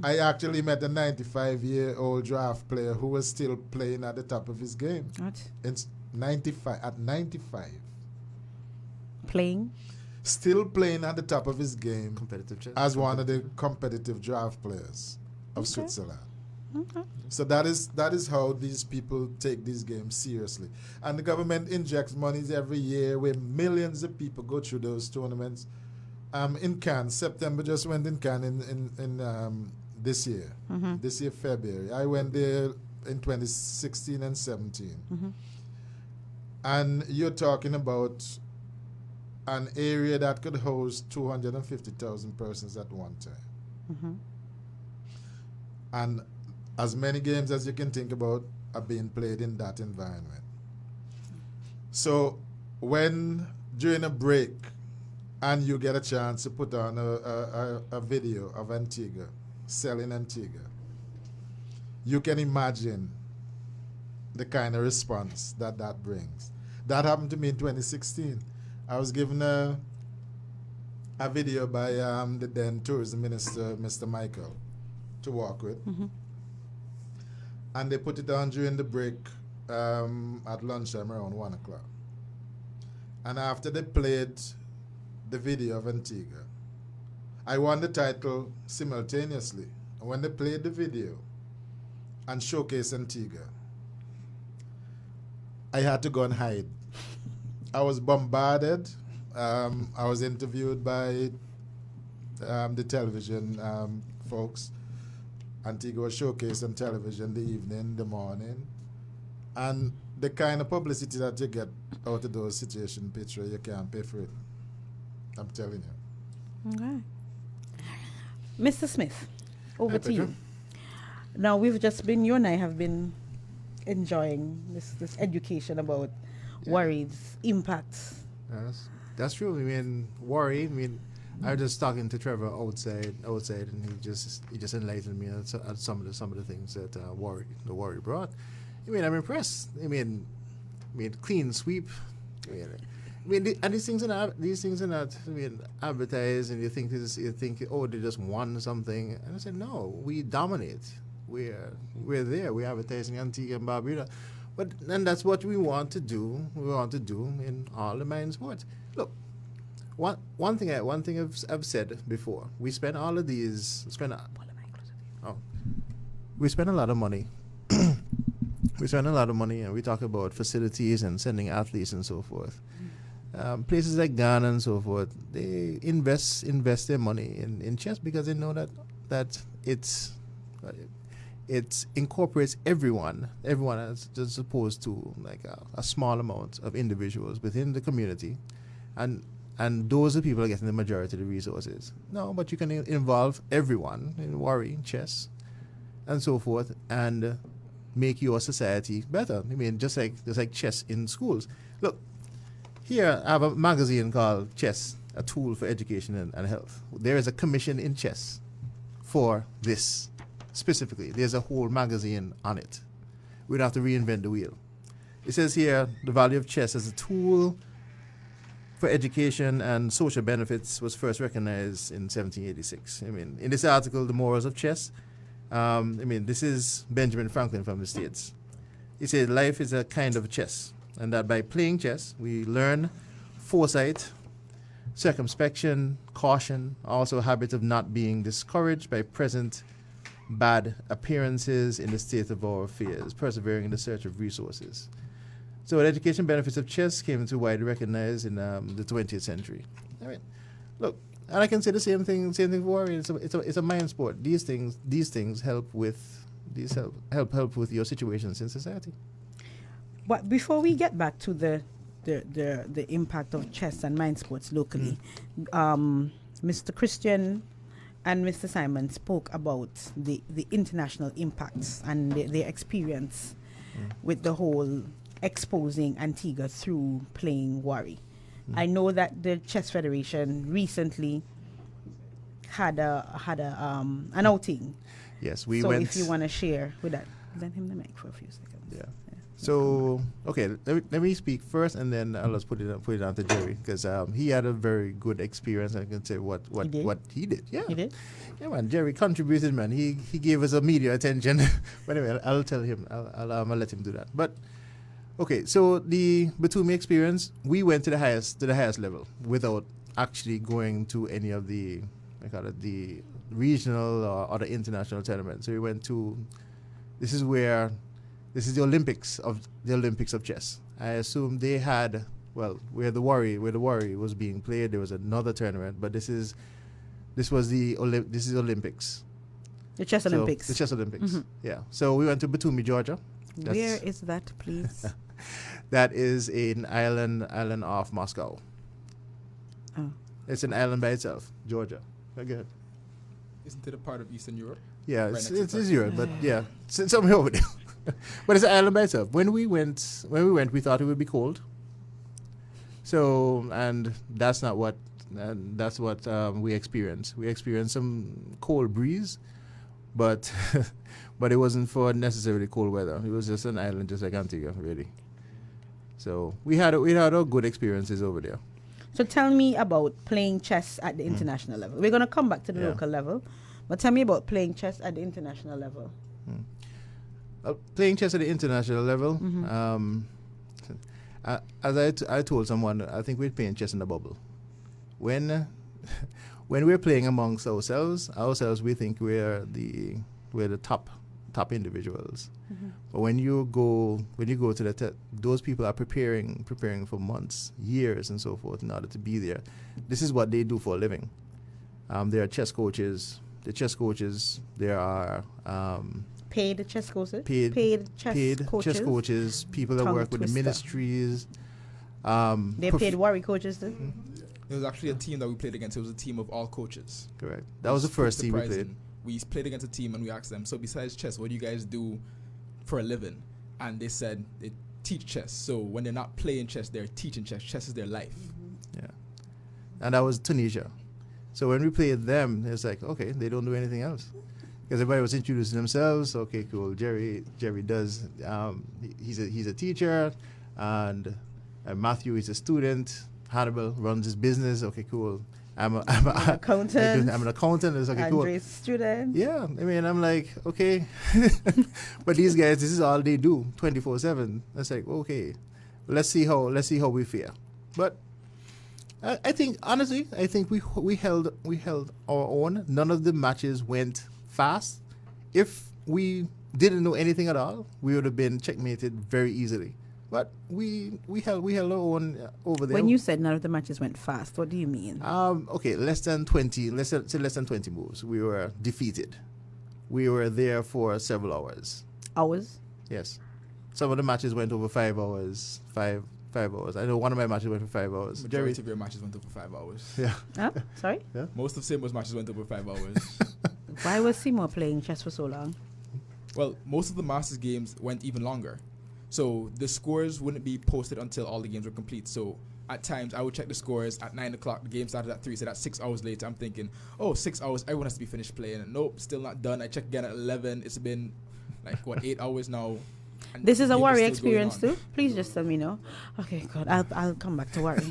I actually met a 95-year-old draft player who was still playing at the top of his game. What? It's 95, at 95. Playing? Still playing at the top of his game. Competitive chess. As one of the competitive draft players of Switzerland. Okay. So that is how these people take these games seriously. And the government injects monies every year where millions of people go through those tournaments. In Cannes, September just went in Cannes in this year. This year, February. I went there in 2016 and 17. And you're talking about an area that could host 250,000 persons at one time. And as many games as you can think about are being played in that environment. So when during a break and you get a chance to put on a video of Antigua, selling Antigua, you can imagine the kind of response that brings. That happened to me in 2016. I was given a video by the then tourism minister, Mr. Michael, to work with. And they put it on during the break at lunchtime around 1 o'clock. And after they played the video of Antigua, I won the title simultaneously. And when they played the video and showcased Antigua, I had to go and hide. I was bombarded. I was interviewed by the television folks. Antigua was showcased on television the evening, the morning. And the kind of publicity that you get out of those situations, Petra, you can't pay for it. I'm telling you. Okay. Mr. Smith, over to Petra. you. Now, you and I have been enjoying this education about worries, impacts. That's true. I mean, worry. I mean, I was just talking to Trevor outside, and he just enlightened me on some of the things that the worry brought. I mean, I'm impressed. I mean, clean sweep. These things are not. I mean, advertised, and you think they just won something, and I said no, we dominate. We're there. We're advertising Antigua and Barbuda, and that's what we want to do. We want to do in all the mind sports. Look, one thing I've said before. We spend all of these. We spend a lot of money We spend a lot of money, and we talk about facilities and sending athletes and so forth. Places like Ghana and so forth, they invest their money in chess because they know that it incorporates everyone as opposed to like a small amount of individuals within the community, and those are people are getting the majority of the resources. No, but you can involve everyone in worry, chess, and so forth, and make your society better. I mean, just like chess in schools. Look, here I have a magazine called Chess, a Tool for Education and Health. There is a commission in chess for this specifically. There's a whole magazine on it. We don't have to reinvent the wheel. It says here, the value of chess as a tool for education and social benefits was first recognized in 1786. I mean, in this article, The Morals of Chess, this is Benjamin Franklin from the States. He said, life is a kind of chess, and that by playing chess, we learn foresight, circumspection, caution, also a habit of not being discouraged by present bad appearances in the state of our affairs, persevering in the search of resources. So the education benefits of chess came into widely recognized in the 20th century. I mean, look, and I can say the same thing for worry. It's a mind sport. These things help with your situations in society. But before we get back to the impact of chess and mind sports locally, Mr. Christian and Mr. Simon spoke about the international impacts and their experience with the whole exposing Antigua through playing worry. I know that the Chess Federation recently had an outing. Yes, we so went. If you want to share with that, lend him the mic for a few seconds. Yeah. So okay, let me speak first, and then I'll just put it on to Jerry because he had a very good experience. I can say what he did. Yeah, he did. Yeah, man. Jerry contributed, man. He gave us a media attention. But anyway, I'll tell him. I'll let him do that. But okay, so the Batumi experience, we went to the highest level without actually going to any of the regional or the international tournaments. So we went to. This is the Olympics of chess. I assume they had where the worry was being played. There was another tournament, but this is Olympics. The Chess Olympics. The Chess Olympics. Mm-hmm. Yeah. So we went to Batumi, Georgia. Where is that, please? That is an island off Moscow. Oh. It's an island by itself, Georgia. Again. Isn't it a part of Eastern Europe? Yeah, it's Europe, but yeah, it's somewhere over there. But it's an island by itself. When we went, we thought it would be cold. So, and that's what we experienced. We experienced some cold breeze, but but it wasn't for necessarily cold weather. It was just an island, just like Antigua, really. So we had our good experiences over there. So tell me about playing chess at the international level. We're going to come back to the local level, but tell me about playing chess at the international level. Playing chess at the international level, as I told someone, I think we're playing chess in a bubble. When we're playing amongst ourselves, we think we're the top individuals. But when you go to those people are preparing for months, years, and so forth in order to be there. This is what they do for a living. There are chess coaches. The chess coaches. There are paid chess coaches. Paid chess coaches. People that work with the ministries. They paid worry coaches too. There was actually a team that we played against. It was a team of all coaches. Correct. That was the first team we played. We played against a team and we asked them, so besides chess, what do you guys do for a living? And they said they teach chess. So when they're not playing chess, they're teaching chess. Chess is their life. Yeah. And that was Tunisia. So when we played them, it's like, okay, they don't do anything else. Because everybody was introducing themselves. Okay, cool. Jerry does, he's a teacher. And Matthew is a student. Hannibal runs his business. Okay, cool. I'm an accountant. I'm an accountant. It's okay, cool. Andre's student. Yeah, I mean, I'm like, okay. But these guys, this is all they do, 24/7. It's like, okay, let's see how we fare. But I think, honestly, we held our own. None of the matches went fast. If we didn't know anything at all, we would have been checkmated very easily. But we held our own over there. When you said none of the matches went fast, what do you mean? Okay, less than 20 moves. We were defeated. We were there for several hours. Hours? Yes. Some of the matches went over 5 hours. 5 hours. I know one of my matches went for 5 hours. Majority of your matches went over 5 hours. Yeah. Sorry? Yeah. Most of Seymour's matches went over 5 hours. Why was Seymour playing chess for so long? Well, most of the Masters games went even longer. So the scores wouldn't be posted until all the games were complete. So at times I would check the scores at 9 o'clock. The game started at 3, so that's 6 hours later. I'm thinking, 6 hours, everyone has to be finished playing. Nope, still not done. I check again at 11. It's been 8 hours now. And this is the a game worry still experience going on. too. Please just let me know. Okay, God, I'll come back to worry.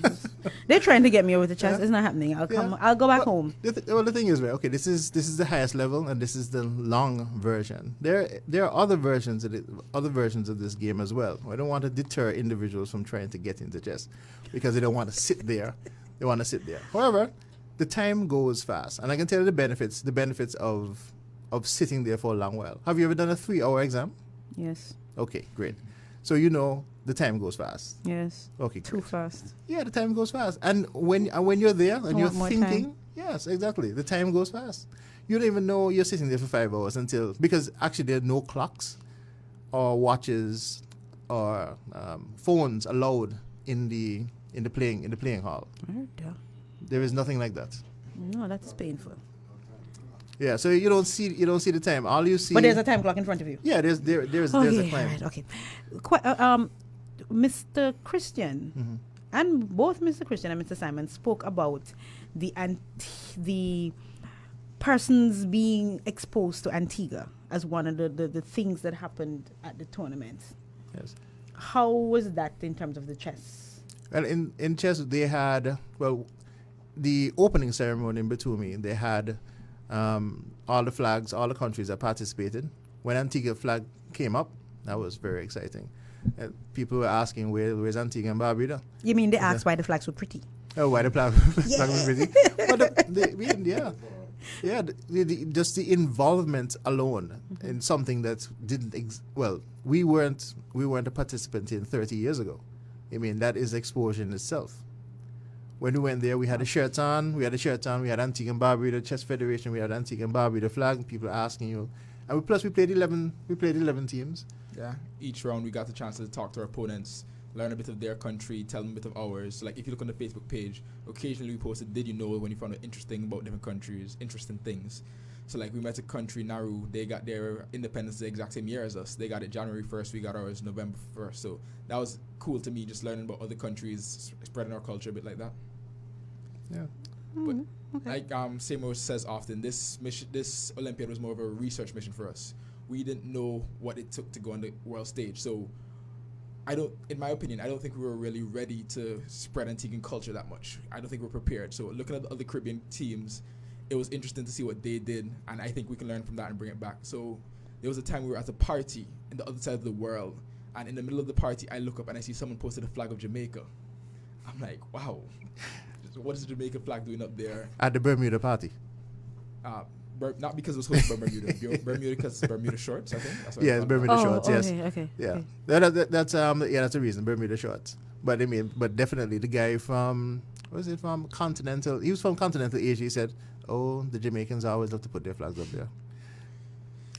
They're trying to get me over the chest. Yeah. It's not happening. I'll go back home. The thing is, right? Okay, this is the highest level, and this is the long version. There are other versions of this game as well. I don't want to deter individuals from trying to get into chess because they don't want to sit there. They want to sit there. However, the time goes fast, and I can tell you the benefits of sitting there for a long while. Have you ever done a 3-hour exam? Yes. Okay, great. So the time goes fast. Yes. Okay, too great. fast. Yeah, the time goes fast. And when you're there and you're more thinking, time. yes, exactly, the time goes fast. You don't even know you're sitting there for 5 hours because actually there are no clocks or watches or phones allowed in the playing hall. There is nothing like that. No, that's painful. Yeah, so you don't see the time. All you see. But there's a time clock in front of you. Yeah, there's a Okay, time. right, okay. Mr. Christian and both Mr. Christian and Mr. Simon spoke about the persons being exposed to Antigua as one of the things that happened at the tournament. Yes. How was that in terms of the chess? Well, in chess they had the opening ceremony in Batumi. They had all the flags, all the countries that participated. When Antigua flag came up, that was very exciting. People were asking, where's Antigua and Barbuda? You mean they asked why the flags were pretty? Oh, why the flag was pretty? But just the involvement alone in something that didn't we weren't a participant in 30 years ago. I mean, that is exposure in itself. When we went there, we had a shirt on. We had Antigua and Barbuda Chess Federation. We had Antigua and Barbuda flag. People asking you, and we played 11. We played 11 teams. Yeah. Each round, we got the chance to talk to our opponents, learn a bit of their country, tell them a bit of ours. So, if you look on the Facebook page, occasionally we posted, "Did you know?" when you found out interesting about different countries, interesting things. So, we met a country, Nauru. They got their independence the exact same year as us. They got it January 1st. We got ours November 1st. So that was cool to me, just learning about other countries, spreading our culture a bit like that. Yeah. But Seymour says often, this Olympiad was more of a research mission for us. We didn't know what it took to go on the world stage. So in my opinion, I don't think we were really ready to spread Antiguan culture that much. I don't think we're prepared. So looking at the other Caribbean teams, it was interesting to see what they did, and I think we can learn from that and bring it back. So there was a time we were at a party in the other side of the world, and in the middle of the party, I look up and I see someone posted a flag of Jamaica. I'm like, wow. What is the Jamaican flag doing up there? At the Bermuda party. Not because it was hosted by Bermuda. Bermuda because it's Bermuda shorts, I think. That's what It's Bermuda shorts. Yes. Okay. Yeah. That's a reason. Bermuda shorts. But definitely the guy from Continental. He was from Continental Asia. He said, "Oh, the Jamaicans always love to put their flags up there."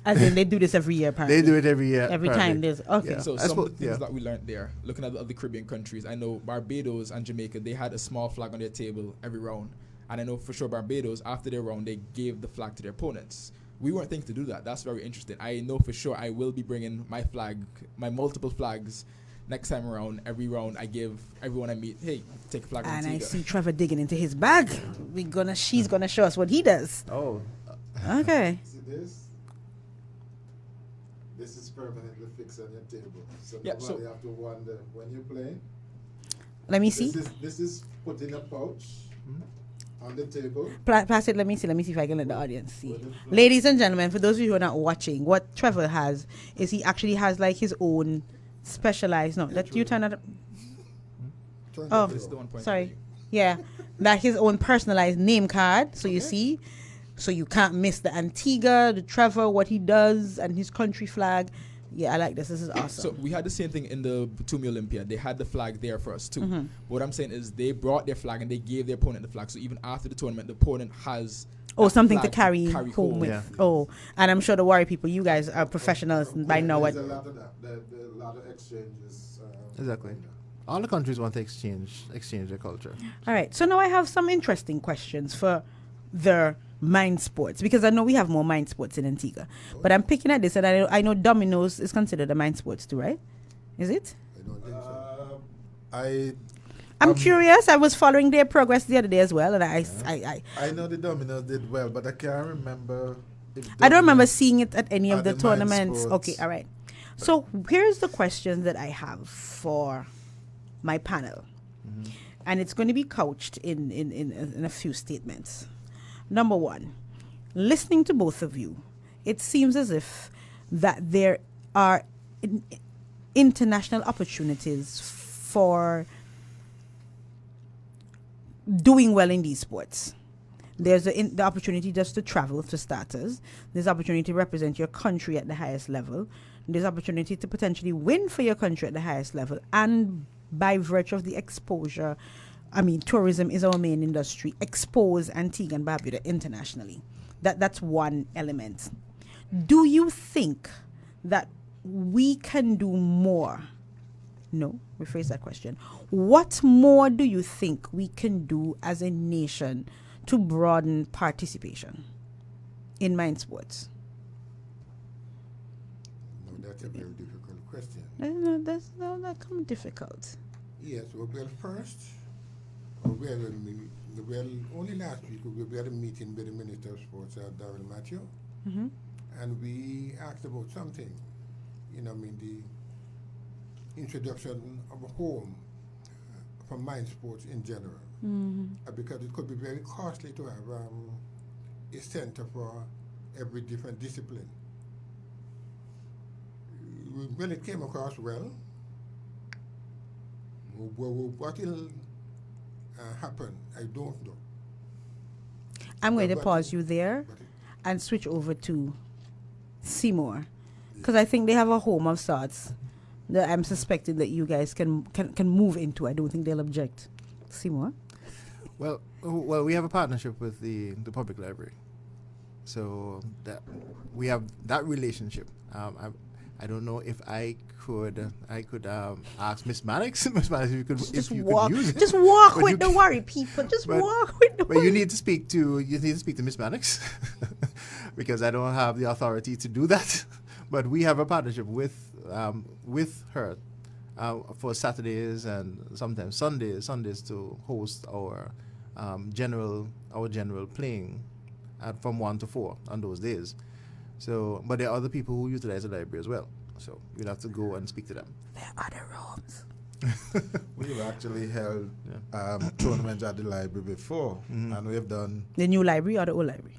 As in, they do this every year, apparently. They do it every year. Every time there's okay. Yeah. So some of the things that we learned there, looking at the other Caribbean countries, I know Barbados and Jamaica, they had a small flag on their table every round. And I know for sure Barbados, after their round, they gave the flag to their opponents. We weren't thinking to do that. That's very interesting. I know for sure I will be bringing my flag, my multiple flags, next time around. Every round I give everyone I meet, hey, take a flag. And I see Trevor digging into his bag. She's gonna show us what he does. Oh. Okay. See this? This is permanently fixed on your table. So nobody have to wonder when you play. Let me see. This is put in a pouch on the table. Pass it. Let me see if I can let the audience see. Ladies and gentlemen, for those of you who are not watching, what Trevor has is he actually has his own specialized. No, let you turn it. Oh, sorry. Yeah, that his own personalized name card. So you see. So you can't miss the Antigua, the Trevor, what he does, and his country flag. Yeah, I like this. This is awesome. So we had the same thing in the Batumi Olympia. They had the flag there for us too. Mm-hmm. What I'm saying is they brought their flag and they gave their opponent the flag. So even after the tournament, the opponent has something to flag carry home with. Yeah. Oh, and I'm sure the Warrior people, you guys are professionals by now. There's a lot of that. There are a lot of exchanges. Exactly. All the countries want to exchange their culture. All right. So now I have some interesting questions for the mind sports, because I know we have more mind sports in Antigua. But I'm picking at this, and I know dominoes is considered a mind sports too, right? Is it? I don't think so. I'm curious. I was following their progress the other day as well, and I know the dominoes did well, but I can't remember. I don't remember seeing it at any of the mind tournaments. sports. Okay, all right. So here's the question that I have for my panel, and it's going to be couched in a few statements. Number one, listening to both of you, it seems as if that there are international opportunities for doing well in these sports. There's the opportunity just to travel for starters. There's opportunity to represent your country at the highest level. There's opportunity to potentially win for your country at the highest level. And by virtue of the exposure, tourism is our main industry. Expose Antigua and Barbuda internationally. That's one element. Do you think that we can do more? No, rephrase that question. What more do you think we can do as a nation to broaden participation in mind sports? No, that's a very difficult question. No, that's not difficult. Yes, well, first, only last week we had a meeting with the Minister of Sports, Darrell Matthew, and we asked about something. The introduction of a home for mind sports in general, because it could be very costly to have a center for every different discipline. Well, it came across well. What will happen, I don't know. I'm going to pause you there and switch over to Seymour, because I think they have a home of sorts that I'm suspecting that you guys can move into. I don't think they'll object. Seymour? Well, we have a partnership with the public library, so that we have that relationship. I don't know if I could ask Miss Maddox. Miss Maddox, if you could use it. Just walk with the worry people. Walk with the worry. But you need to speak to Miss Maddox because I don't have the authority to do that. But we have a partnership with her for Saturdays and sometimes Sundays to host our general playing from 1 to 4 on those days. So, but there are other people who utilize the library as well. So you'll have to go and speak to them. There are other rooms. We've actually held tournaments at the library before, and we've done the new library or the old library.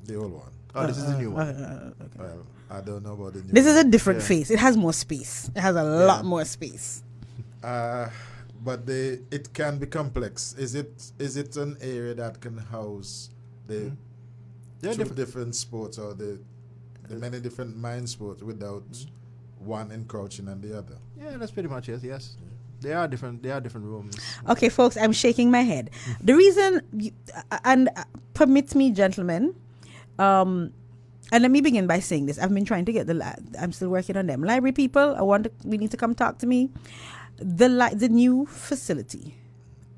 The old one. Oh, this is the new one. Okay. Well, I don't know about the new. This is a different face. It has more space. It has a lot more space. But it can be complex. Is it an area that can house the different sports or the many different mind sports without one encroaching on the other? Yeah, that's pretty much it. Yes, there are different rooms. Okay, folks, I'm shaking my head. The reason, permit me, gentlemen, and let me begin by saying this. I've been trying to get I'm still working on them. Library people, we need to come talk to me. The new facility,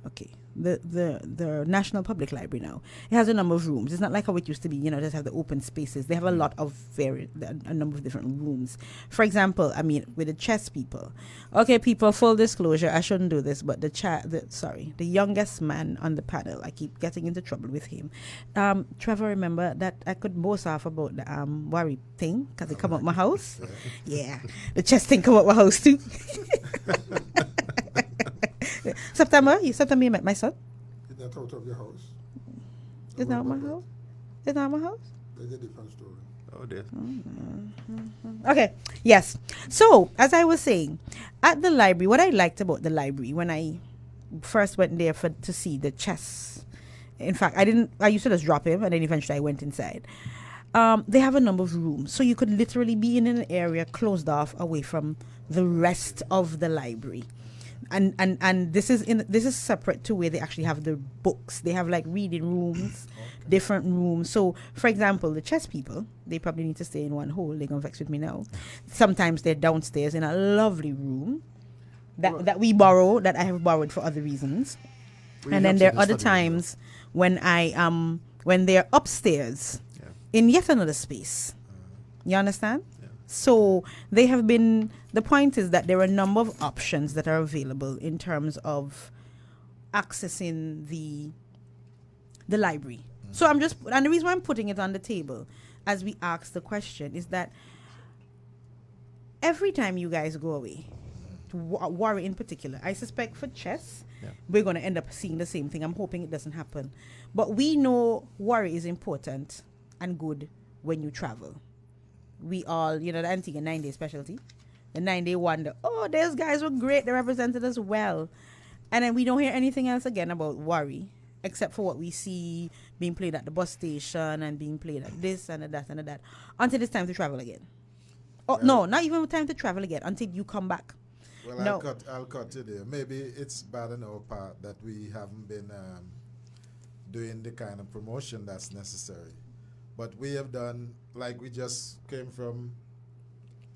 okay, the National Public Library now, it has a number of rooms. It's not like how it used to be, just have the open spaces. They have a lot of a number of different rooms. For example, with the chess people. Okay, people, full disclosure, I shouldn't do this, but the youngest man on the panel, I keep getting into trouble with him. Trevor, remember that I could boast off about the worry thing, because it come up my house? Yeah, the chess thing come up my house too. September you met my son? Is that out of your house? Is that my house? Is that my house? That's a different story. Oh dear. Okay, yes. So, as I was saying, at the library, what I liked about the library when I first went there to see the chess In fact, I used to just drop him, and then eventually I went inside. They have a number of rooms, so you could literally be in an area closed off away from the rest of the library. And this is separate to where they actually have the books. They have like reading rooms, different rooms. So, for example, the chess people, they probably need to stay in one hole. They're gonna vex with me now. Sometimes they're downstairs in a lovely room that we borrow, that I have borrowed for other reasons. And then there are other times when when they're upstairs in yet another space. You understand? Yeah. So they have been. The point is that there are a number of options that are available in terms of accessing the library. So and the reason why I'm putting it on the table as we ask the question is that every time you guys go away, Warri in particular, I suspect for chess, we're going to end up seeing the same thing. I'm hoping it doesn't happen. But we know Warri is important and good when you travel. We all, the Antigua 9-day specialty, the 9-day wonder, oh, those guys were great, they represented us well. And then we don't hear anything else again about Warri, except for what we see being played at the bus station and being played at this and at that and at that, until it's time to travel again. Oh, no, not even time to travel again, until you come back. Well, no. I'll cut you there. Maybe it's bad on our part that we haven't been doing the kind of promotion that's necessary. But we have done, like we just came from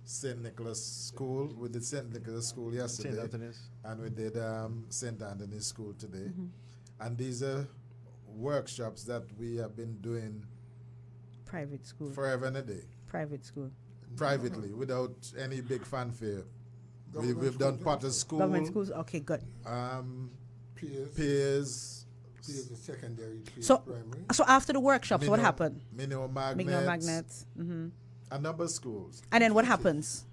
St. Nicholas School. We did St. Nicholas School yesterday. St. Anthony's. And we did St. Anthony's School today. Mm-hmm. And these are workshops that we have been doing private school forever and a day. Private school. Privately, without any big fanfare. We've done Potter's School. Government schools, okay, good. Peers. The secondary, primary. So after the workshops, what happened? Minnow Magnets. Mm-hmm. A number of schools. And then what happens?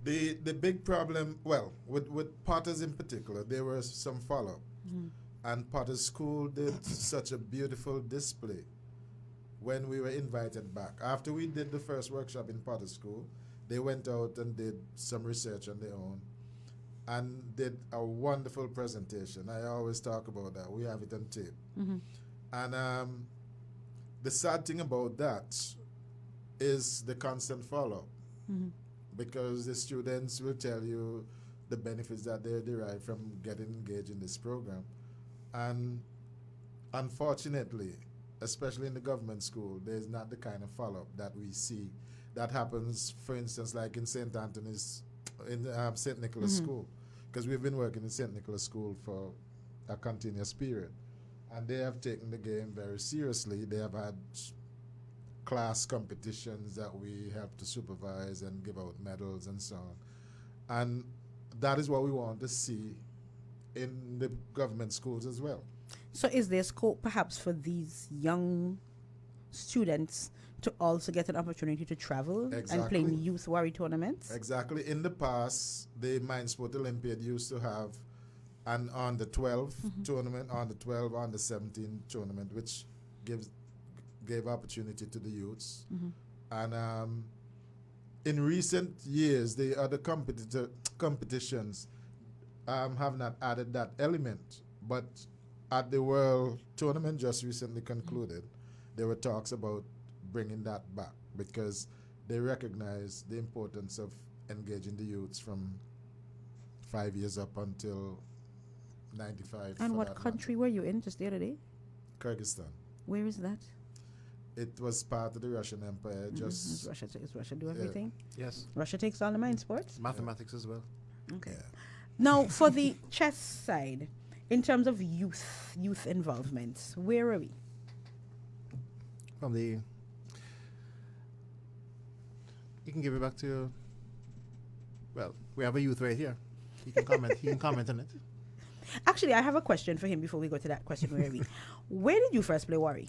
The big problem, well, with Potter's in particular, there was some follow-up. Mm-hmm. And Potter's School did such a beautiful display when we were invited back. After we did the first workshop in Potter's School, they went out and did some research on their own and did a wonderful presentation. I always talk about that. We have it on tape. Mm-hmm. And the sad thing about that is the constant follow-up. Mm-hmm. Because the students will tell you the benefits that they derive from getting engaged in this program. And unfortunately, especially in the government school, there's not the kind of follow-up that we see that happens, for instance, like in St. Anthony's, in St. Nicholas mm-hmm. School, because we've been working in St. Nicholas School for a continuous period. And they have taken the game very seriously. They have had class competitions that we help to supervise and give out medals and so on. And that is what we want to see in the government schools as well. So is there scope perhaps for these young students to also get an opportunity to travel and play in youth Warri tournaments? Exactly. In the past, the Mind Sport Olympiad used to have an under 12 mm-hmm. tournament, under 12, under 17 tournament, which gave opportunity to the youths. Mm-hmm. And in recent years, the other competitions have not added that element. But at the World Tournament just recently concluded, there were talks about bringing that back because they recognize the importance of engaging the youths from 5 years up until 95. And what country were you in just the other day? Kyrgyzstan. Where is that? It was part of the Russian Empire. Mm-hmm. Does Russia do everything? Yes. Russia takes all the mind sports? Mathematics as well. Okay. Yeah. Now, for the chess side, in terms of youth involvement, where are we? From the... You can give it back to... Well, we have a youth right here. He can comment. He can comment on it. Actually, I have a question for him before we go to that question. Where are we? Where did you first play Warri?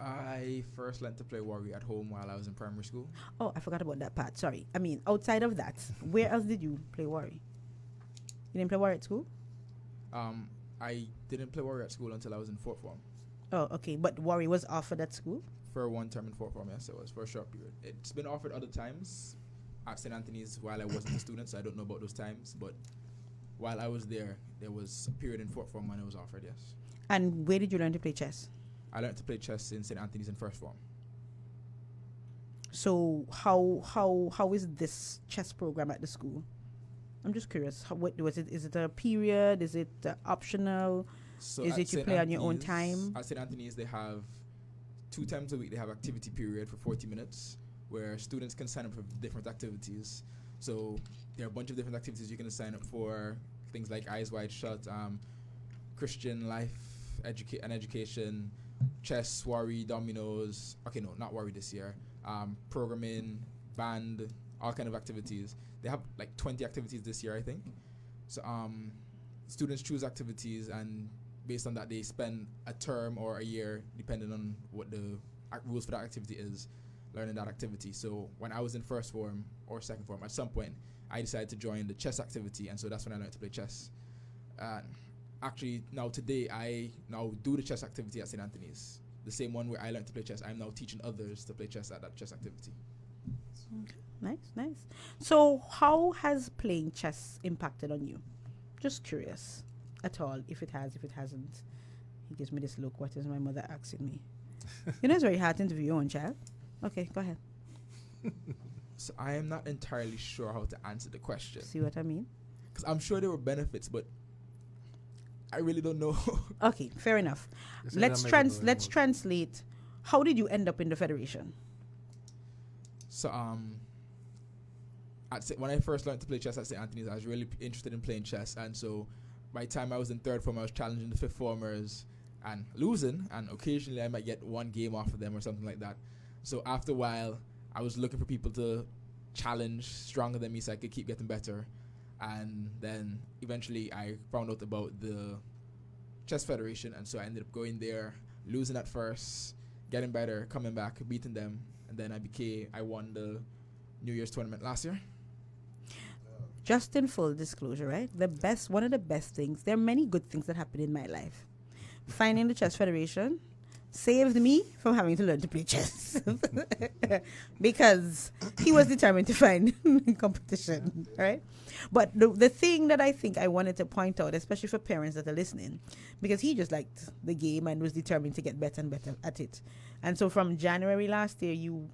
I first learned to play Warri at home while I was in primary school. Oh, I forgot about that part. Sorry. I mean, outside of that, where else did you play Warri? You didn't play Warri at school? I didn't play Warri at school until I was in fourth form. Oh, okay. But Warri was offered at school? For one term in fourth form, yes, it was for a short period. It's been offered other times at St. Anthony's while I wasn't a student, so I don't know about those times. But while I was there was a period in fourth form when it was offered. Yes. And where did you learn to play chess? I learned to play chess in St. Anthony's in first form. So how is this chess program at the school? I'm just curious. What was it? Is it a period? Is it optional? So is at it you St. play on your own Anthony's- time? At St. Anthony's, they have 2 times a week. They have activity period for 40 minutes, where students can sign up for different activities. So there are a bunch of different activities you can sign up for. Things like Eyes Wide Shut, Christian life, education, chess, worry, dominoes. Okay, no, not worry this year. Programming, band, all kind of activities. They have like 20 activities this year, I think. So students choose activities, and based on that, they spend a term or a year, depending on what the rules for that activity is, learning that activity. So when I was in first form or second form, at some point, I decided to join the chess activity, and so that's when I learned to play chess. Actually, now today, I now do the chess activity at St. Anthony's. The same one where I learned to play chess, I'm now teaching others to play chess at that chess activity. Okay. Nice. So how has playing chess impacted on you? Just curious. At all, if it has, if it hasn't. He gives me this look. What is my mother asking me? You know, it's very hard to interview your own child. Okay, go ahead. So I am not entirely sure how to answer the question. See what I mean? Because I'm sure there were benefits, but I really don't know. Okay, fair enough. Let's translate. How did you end up in the federation? So when I first learned to play chess at St. Anthony's, I was really interested in playing chess, and so by the time I was in third form, I was challenging the fifth formers and losing, and occasionally I might get one game off of them or something like that. So after a while, I was looking for people to challenge stronger than me so I could keep getting better. And then eventually I found out about the Chess Federation, and so I ended up going there, losing at first, getting better, coming back, beating them, and then I won the New Year's tournament last year. Just in full disclosure, right? One of the best things, there are many good things that happened in my life. Finding the Chess Federation saved me from having to learn to play chess because he was determined to find competition, right? But the thing that I think I wanted to point out, especially for parents that are listening, because he just liked the game and was determined to get better and better at it. And so from January last year, you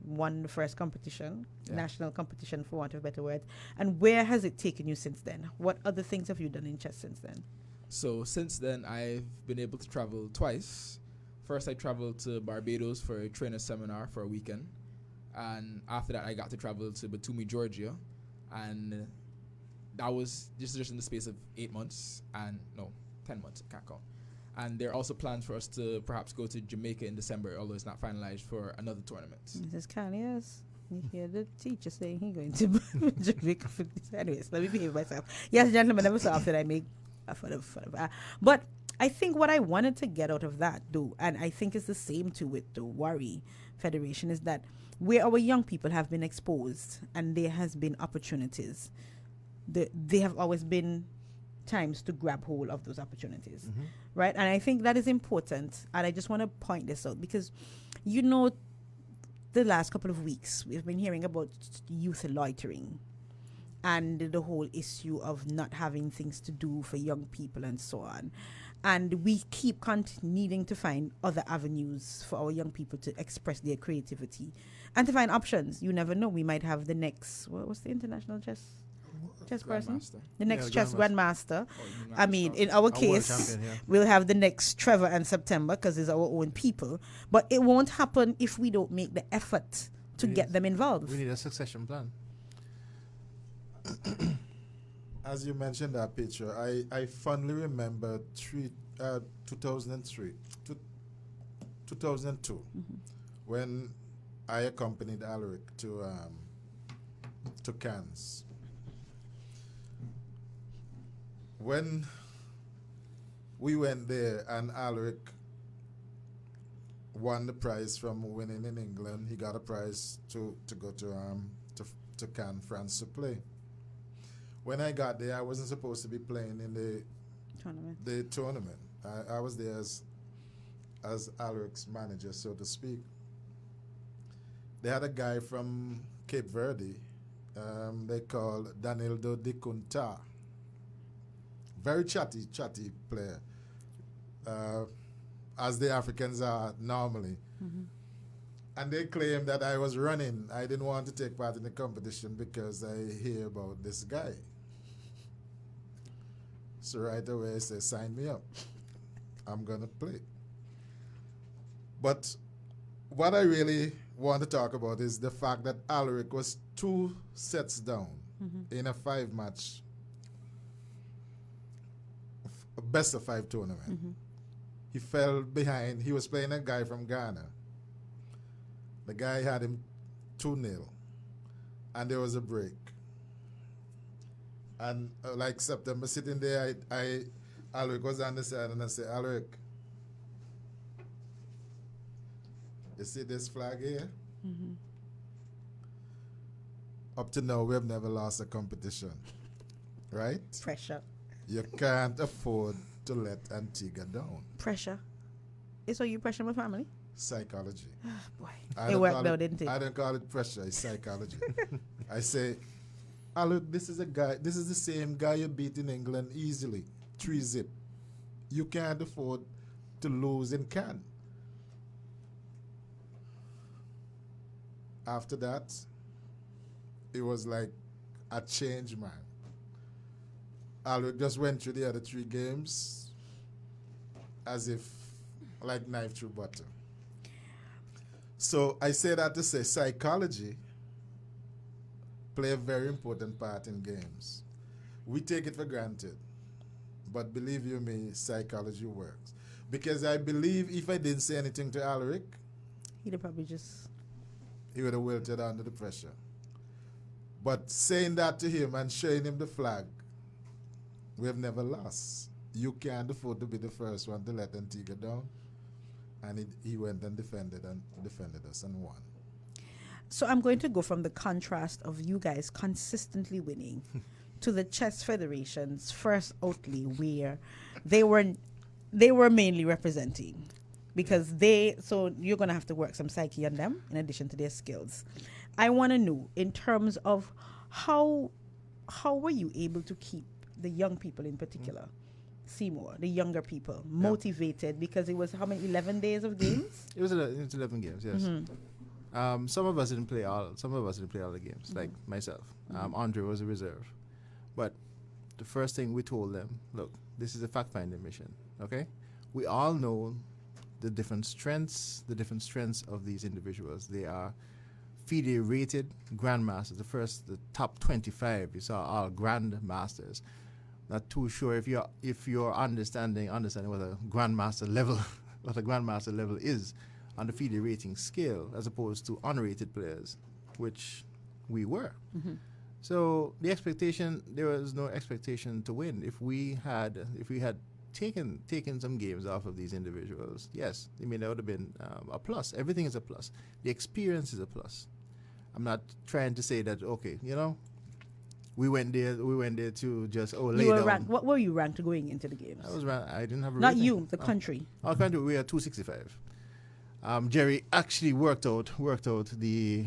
won the first competition, national competition, for want of a better word. And where has it taken you since then? What other things have you done in chess since then? So since then, I've been able to travel twice. First, I traveled to Barbados for a trainer seminar for a weekend. And after that, I got to travel to Batumi, Georgia. And that was just in the space of 8 months. And no, 10 months, I can't count. And there are also plans for us to perhaps go to Jamaica in December, although it's not finalized, for another tournament. Mrs. Callias, you hear the teacher saying he's going to Jamaica for this. Anyways, let me behave myself. Yes, gentlemen, never saw after I make but I think what I wanted to get out of that, though, and I think it's the same too with the Worry Federation, is that where our young people have been exposed and there has been opportunities, there have always been times to grab hold of those opportunities, right? And I think that is important, and I just want to point this out because, you know, the last couple of weeks we've been hearing about youth loitering and the whole issue of not having things to do for young people and so on. And we keep needing to find other avenues for our young people to express their creativity and to find options. You never know. We might have the next, what's the international chess person? The next chess grandmaster. I mean, in our case, we'll have the next Trevor in September because it's our own people. But it won't happen if we don't make the effort to get them involved. We need a succession plan. As you mentioned that, Petra, I fondly remember 2002, when I accompanied Alaric to Cannes. When we went there and Alaric won the prize from winning in England, he got a prize to go to Cannes, France to play. When I got there, I wasn't supposed to be playing in the tournament. I was there as Alaric's manager, so to speak. They had a guy from Cape Verde, they called Danildo de Cunta. very chatty player, as the Africans are normally. And they claimed that I was running. I didn't want to take part in the competition because I hear about this guy. So right away I say, sign me up. I'm going to play. But what I really want to talk about is the fact that Alaric was 2 sets down in a 5-match, best of 5 tournament. He fell behind. He was playing a guy from Ghana. The guy had him 2-0, and there was a break. And like September, sitting there, Alaric was on the side, and I said, Alaric, you see this flag here? Up to now, we have never lost a competition, right? Pressure. You can't afford to let Antigua down. Pressure. So you pressure my family? Psychology. Boy, I it don't worked call though, didn't it? I don't call it pressure, it's psychology. I say, look, this is the same guy you beat in England easily, 3-0. You can't afford to lose in Cannes. After that, it was like a change, man. Alaric just went through the other 3 games as if like knife through butter. So I say that to say psychology play a very important part in games. We take it for granted. But believe you me, psychology works. Because I believe if I didn't say anything to Alaric, he'd have probably just... he would have wilted under the pressure. But saying that to him and showing him the flag, we have never lost. You can't afford to be the first one to let Antigua down. And he went and defended us and won. So I'm going to go from the contrast of you guys consistently winning to the Chess Federation's first outlay where they were mainly representing, because so you're going to have to work some psyche on them in addition to their skills. I want to know, in terms of how were you able to keep the young people in particular, Seymour, the younger people, motivated, because it was how many, 11 days of games? It was 11 games, yes. Some of us didn't play all the games, like myself. Andre was a reserve. But the first thing we told them, look, this is a fact-finding mission, okay? We all know the different strengths of these individuals. They are FIDE-rated grandmasters. The top 25, you saw all grandmasters. Not too sure if you're understanding what a grandmaster level is on the FIDE rating scale, as opposed to unrated players, which we were. So the expectation, there was no expectation to win. If we had taken some games off of these individuals, yes, I mean, that would have been a plus. Everything is a plus. The experience is a plus. I'm not trying to say that, okay, we went there to just lay down. Ranked. What were you ranked going into the games? I was ranked. I didn't have a Not rating. you, the country. Our country, we are 265. Jerry actually worked out the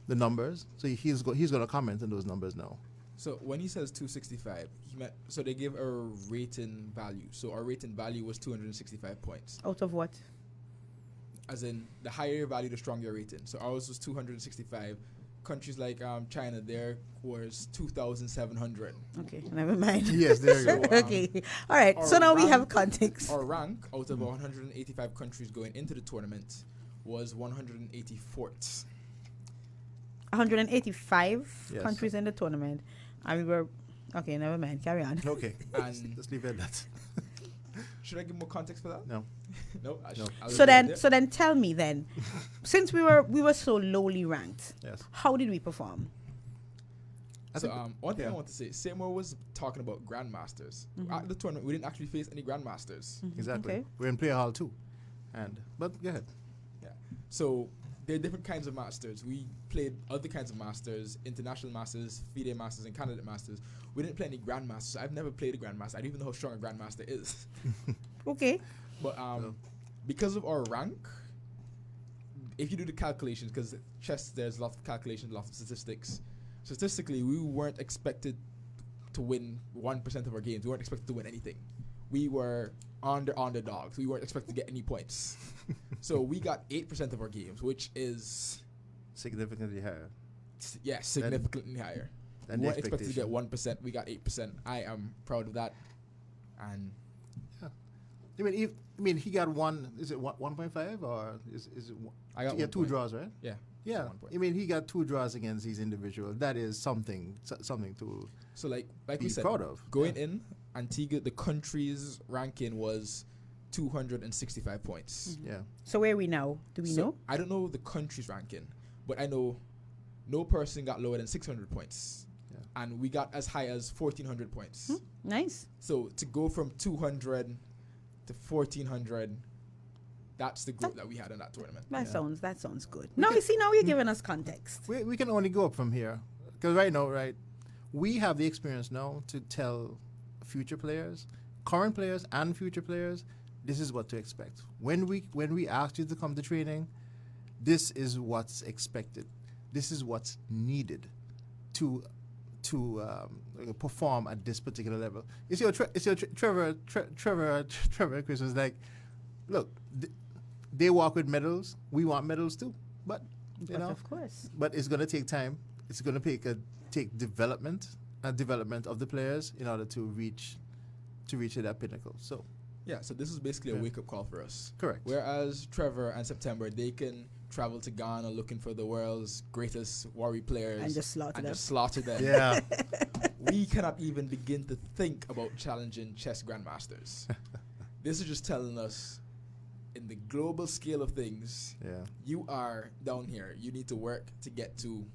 numbers, so he's going to comment on those numbers now. So when he says 265, so they give a rating value. So our rating value was 265 points. Out of what? As in, the higher your value, the stronger your rating. So ours was 265. Countries like China, there was 2,700. Okay, never mind. Yes, there you go. Okay, all right. So now we have context. Our rank out of 185 countries going into the tournament was 184th. 185 countries in the tournament, and we were okay. Never mind. Carry on. Okay, and let's leave it at that. Should I give more context for that? No. No. So then tell me then, since we were so lowly ranked, yes, how did we perform? One thing I want to say, Seymour was talking about grandmasters. At the tournament, we didn't actually face any grandmasters. Exactly. Okay. We're in player hall too, but go ahead. Yeah. So there are different kinds of masters. We played other kinds of masters, international masters, FIDE masters, and candidate masters. We didn't play any grandmasters. I've never played a grandmaster. I don't even know how strong a grandmaster is. Okay. But because of our rank, if you do the calculations, because chess, there's a lot of calculations, a lot of statistics. Statistically, we weren't expected to win 1% of our games. We weren't expected to win anything. We were underdogs. We weren't expected to get any points. So we got 8% of our games, which is significantly higher. Significantly higher. Than We the weren't expected to get expectation. 1%. We got 8%. I am proud of that. And he got one. Is it 1.5 or is it? I got he got 2 draws, right? Yeah. Yeah. 1 point. I mean, he got 2 draws against these individuals. That is something to. So like be we said, proud of. going in, Antigua, the country's ranking was 265 points. Yeah. So where are we now? Do we know? I don't know the country's ranking, but I know no person got lower than 600 points. Yeah. And we got as high as 1,400 points. Nice. So to go from 200 to 1,400, that's the group that we had in that tournament. That sounds good. Now you see, now you're giving us context. We can only go up from here because right now, we have the experience now to tell future players, current players, and future players, this is what to expect. When we ask you to come to training, this is what's expected. This is what's needed to perform at this particular level. Trevor and Chris was like, look, they walk with medals. We want medals too, but of course. But it's going to take time. It's going to take development of the players in order to reach that pinnacle. So So this is basically a wake-up call for us. Correct. Whereas Trevor and September, they can travel to Ghana looking for the world's greatest Warrior players And just slaughter them. Yeah. We cannot even begin to think about challenging chess grandmasters. This is just telling us, in the global scale of things, you are down here. You need to work to get to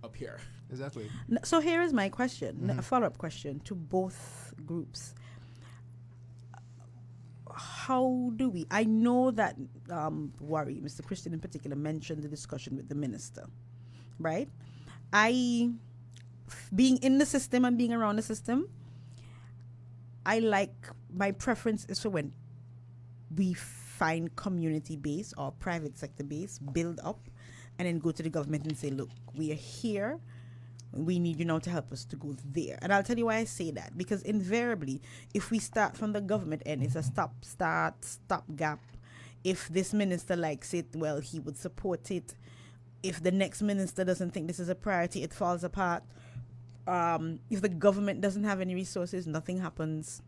up here. Exactly. So here is my question, a follow-up question to both groups. How do we? I know that Worry, Mr. Christian in particular, mentioned the discussion with the minister, right? Being in the system and being around the system, my preference is for when we find community base or private sector base, build up, and then go to the government and say, look, we are here. We need you now to help us to go there. And I'll tell you why I say that. Because invariably, if we start from the government end, it's a stop gap. If this minister likes it, well, he would support it. If the next minister doesn't think this is a priority, it falls apart. If the government doesn't have any resources, nothing happens.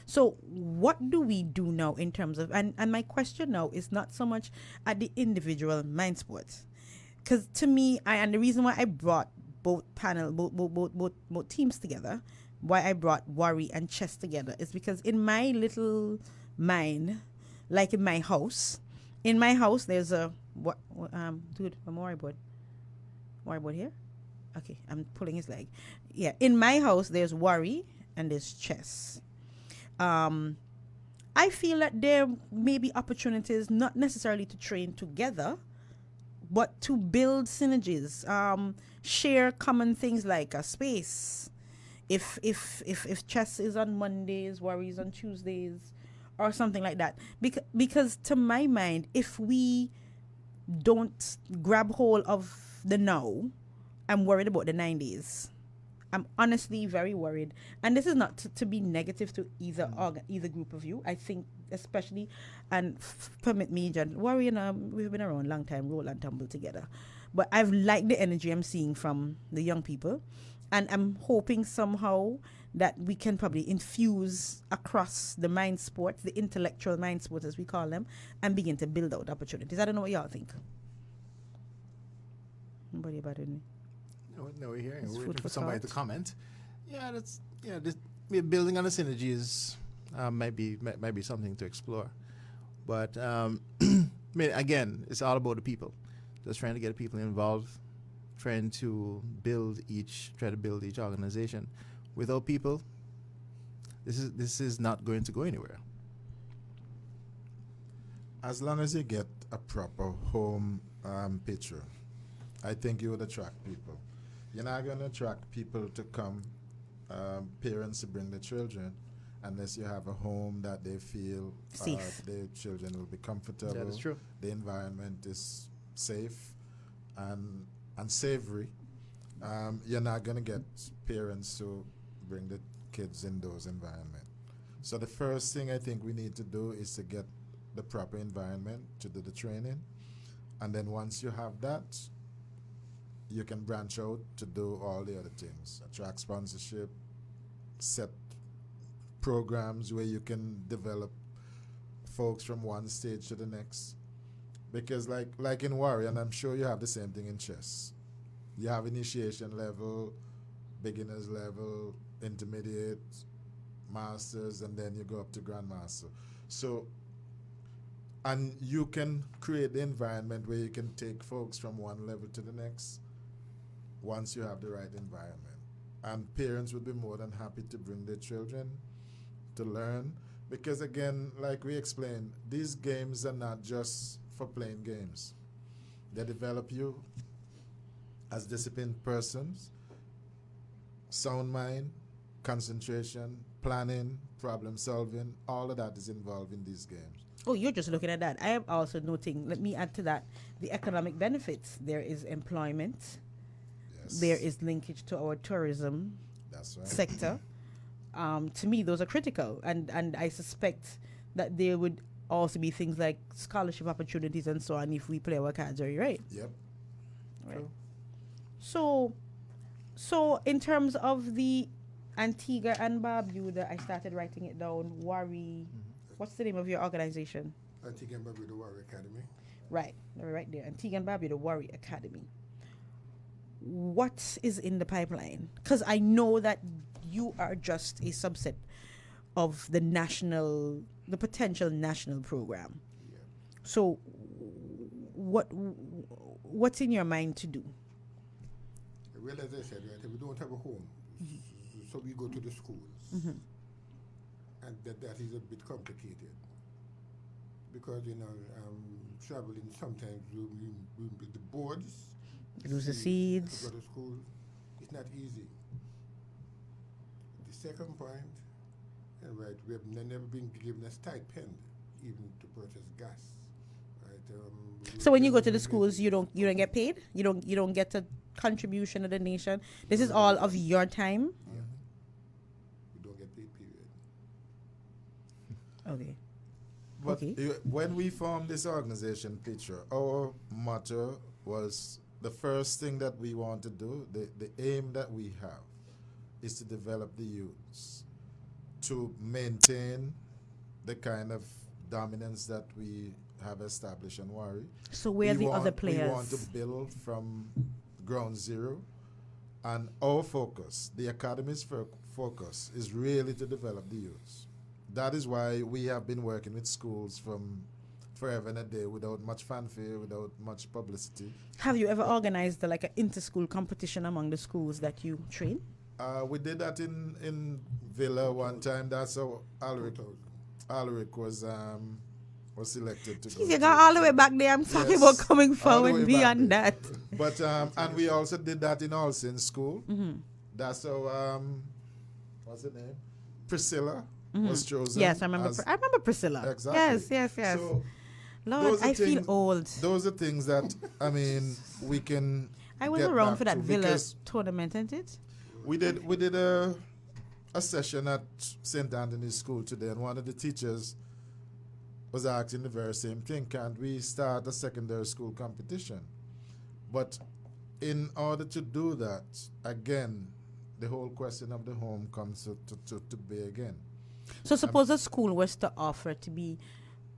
So what do we do now in terms of, and my question now is not so much at the individual mind sports. Because to me, and the reason why I brought both teams together, why I brought Worry and chess together, is because in my little mind, like in my house, there's a dude, I'm worry board here. Okay, I'm pulling his leg. Yeah, in my house there's Worry and there's chess. I feel that there may be opportunities not necessarily to train together, but to build synergies, share common things like a space. If chess is on Mondays, Worry is on Tuesdays, or something like that. Because to my mind, if we don't grab hold of the now, I'm worried about the 90s. I'm honestly very worried. And this is not to be negative to either group of you. I think especially, and permit me, John, Worry and we've been around a long time, roll and tumble together. But I've liked the energy I'm seeing from the young people. And I'm hoping somehow that we can probably infuse across the mind sports, the intellectual mind sports as we call them, and begin to build out opportunities. I don't know what y'all think. Nobody about it. No, we're here. It's We're food waiting for for somebody thought. to comment. Building on the synergies might be something to explore. But again, it's all about the people. Just trying to get people involved, trying to build each organization. Without people, this is not going to go anywhere. As long as you get a proper home picture, I think you would attract people. You're not going to attract people to come, parents to bring the children, unless you have a home that they feel safe. Their children will be comfortable. That is true. The environment is safe and savory. You're not going to get parents to bring the kids in those environments. So the first thing I think we need to do is to get the proper environment to do the training. And then once you have that, you can branch out to do all the other things. Attract sponsorship, set programs where you can develop folks from one stage to the next. Because like in Warrior, and I'm sure you have the same thing in chess. You have initiation level, beginners level, intermediate, masters, and then you go up to grandmaster. So, and you can create the environment where you can take folks from one level to the next once you have the right environment. And parents would be more than happy to bring their children to learn, because again, like we explained, these games are not just for playing games. They develop you as disciplined persons, sound mind, concentration, planning, problem solving, all of that is involved in these games. Oh, you're just looking at that. I am also noting, let me add to that, the economic benefits. There is employment. Yes. There is linkage to our tourism That's right. sector. To me, those are critical. And I suspect that there would also be things like scholarship opportunities and so on if we play our cards very right. Yep. Right. So in terms of the Antigua and Barbuda, I started writing it down. Worry. What's the name of your organization? Antigua and Barbuda Warrior Academy. Right there. Antigua and Barbuda Warrior Academy. What is in the pipeline? Because I know that you are just a subset of the potential national program. Yeah. So, what's in your mind to do? Well, as I said, right, we don't have a home, so we go to the schools, and that is a bit complicated because traveling sometimes with the boards, Lose the seeds. to go to school, it's not easy. The second point, right, we have never been given a stipend even to purchase gas. Right. So when you go to the schools, you don't get paid. You don't get a contribution of the nation. This is all of your time. Yeah. We don't get paid. Period. Okay. But Okay. when we formed this organization, Petra, our motto was the first thing that we want to do, the aim that we have, is to develop the youths to maintain the kind of dominance that we have established in Wari. So where are the other players? We want to build from ground zero, and our focus, the academy's focus, is really to develop the youths. That is why we have been working with schools from forever and a day without much fanfare, without much publicity. Have you ever organized like an inter-school competition among the schools that you train? We did that in Villa one time. That's how Alric was selected to go. You got all the way back there. I'm talking about coming all the forward way beyond back that. But and we also did that in Olsen School. That's how what's the name? Priscilla was chosen. Yes, I remember. I remember Priscilla. Exactly. Yes. So Lord, I feel old. Those are things that we can. I was get around back for that to, Villa because tournament, isn't it? We did a session at St. Anthony's School today, and one of the teachers was asking the very same thing: can't we start a secondary school competition? But in order to do that, again, the whole question of the home comes to bear again. So suppose a school was to offer to be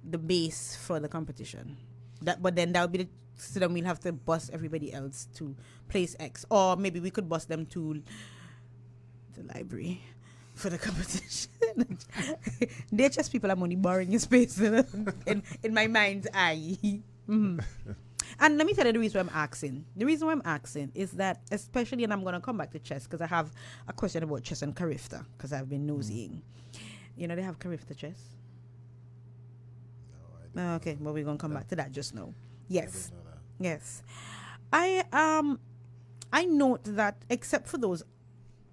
the base for the competition, but then that would be so then we'll have to bus everybody else to place X, or maybe we could bus them to the library for the competition. They're just people I'm only borrowing your space in my mind's eye. And let me tell you the reason why I'm asking. The reason why I'm asking is that, especially, and I'm going to come back to chess because I have a question about chess and Carifta because I've been nosying. You know, they have Carifta chess? No, I don't. Okay, well, we're going to come back to that just now. Yes. I didn't know that. Yes. I note that except for those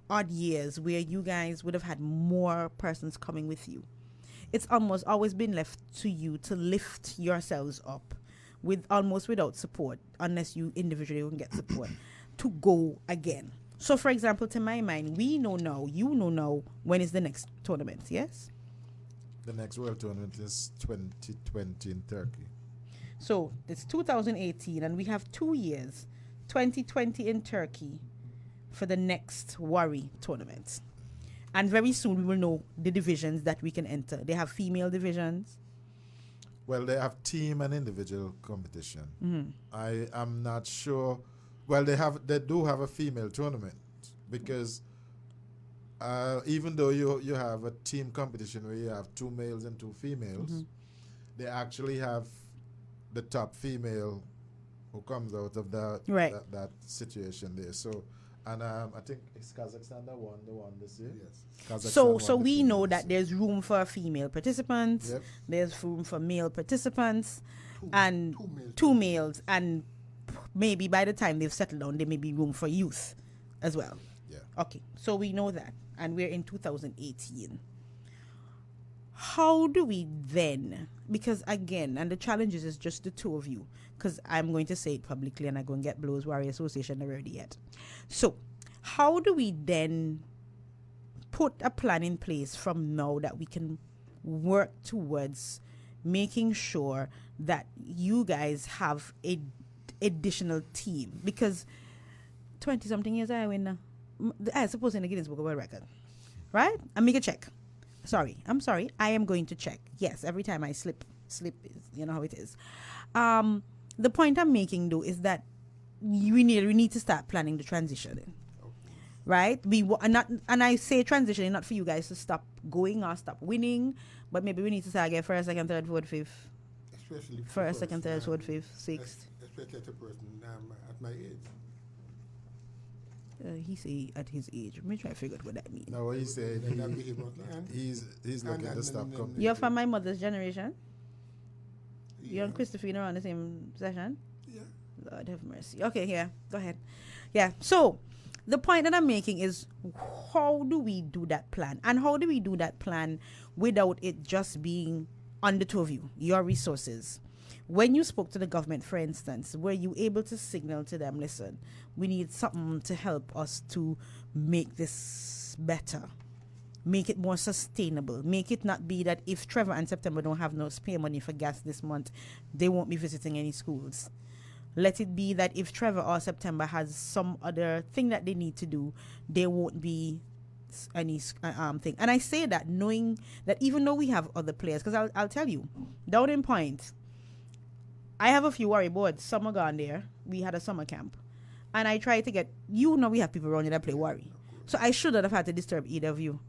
odd years where you guys would have had more persons coming with you, it's almost always been left to you to lift yourselves up with almost without support, unless you individually can get support, to go again. So, for example, to my mind, we know now, you know now, when is the next tournament, yes? The next World Tournament is 2020 in Turkey. So, it's 2018, and we have 2 years, 2020 in Turkey, for the next Worry tournament. And very soon we will know the divisions that we can enter. They have female divisions. Well, they have team and individual competition. Mm-hmm. I am not sure. Well, they do have a female tournament because even though you have a team competition where you have 2 males and 2 females, Mm-hmm. they actually have the top female who comes out of that situation there. So, and I think it's Kazakhstan that won the one this year. Yes. So we know that there's room for female participants. Yep. There's room for male participants, and two males. two males, and maybe by the time they've settled down, there may be room for youth as well. Yeah. Okay, so we know that, and we're in 2018. How do we then, because again, and the challenges is just the two of you, because I'm going to say it publicly and I'm going to get blows, Warrior Association never ready yet. So how do we then put a plan in place from now that we can work towards making sure that you guys have a additional team? Because 20 something years I win now. I suppose in the Guinness Book of World Record, right? I make a check. I'm sorry. I am going to check. Yes, every time I slip, you know how it is. The point I'm making though is that we need to start planning the transition, right? And I say transitioning not for you guys to stop going or stop winning, but maybe we need to start get first, second, third, fourth, fifth. Especially first, second, third, fourth, fifth, sixth. Especially as a person at my age. He say at his age. Let me try to figure out what that means. No, what he said, he's looking to stop company. You're from my mother's generation? Yeah. You and Christopher are on the same session? Yeah. Lord have mercy. Okay, yeah, go ahead. Yeah, so the point that I'm making is, how do we do that plan? And how do we do that plan without it just being on the two of you, your resources? When you spoke to the government, for instance, were you able to signal to them, listen, we need something to help us to make this better, make it more sustainable, make it not be that if Trevor and September don't have no spare money for gas this month, they won't be visiting any schools. Let it be that if Trevor or September has some other thing that they need to do, there won't be any thing. And I say that knowing that even though we have other players, because I'll tell you, down in Point, I have a few Worry boards. Some are gone there. We had a summer camp. And I try to get, we have people around here that play Worry. So I shouldn't have had to disturb either of you.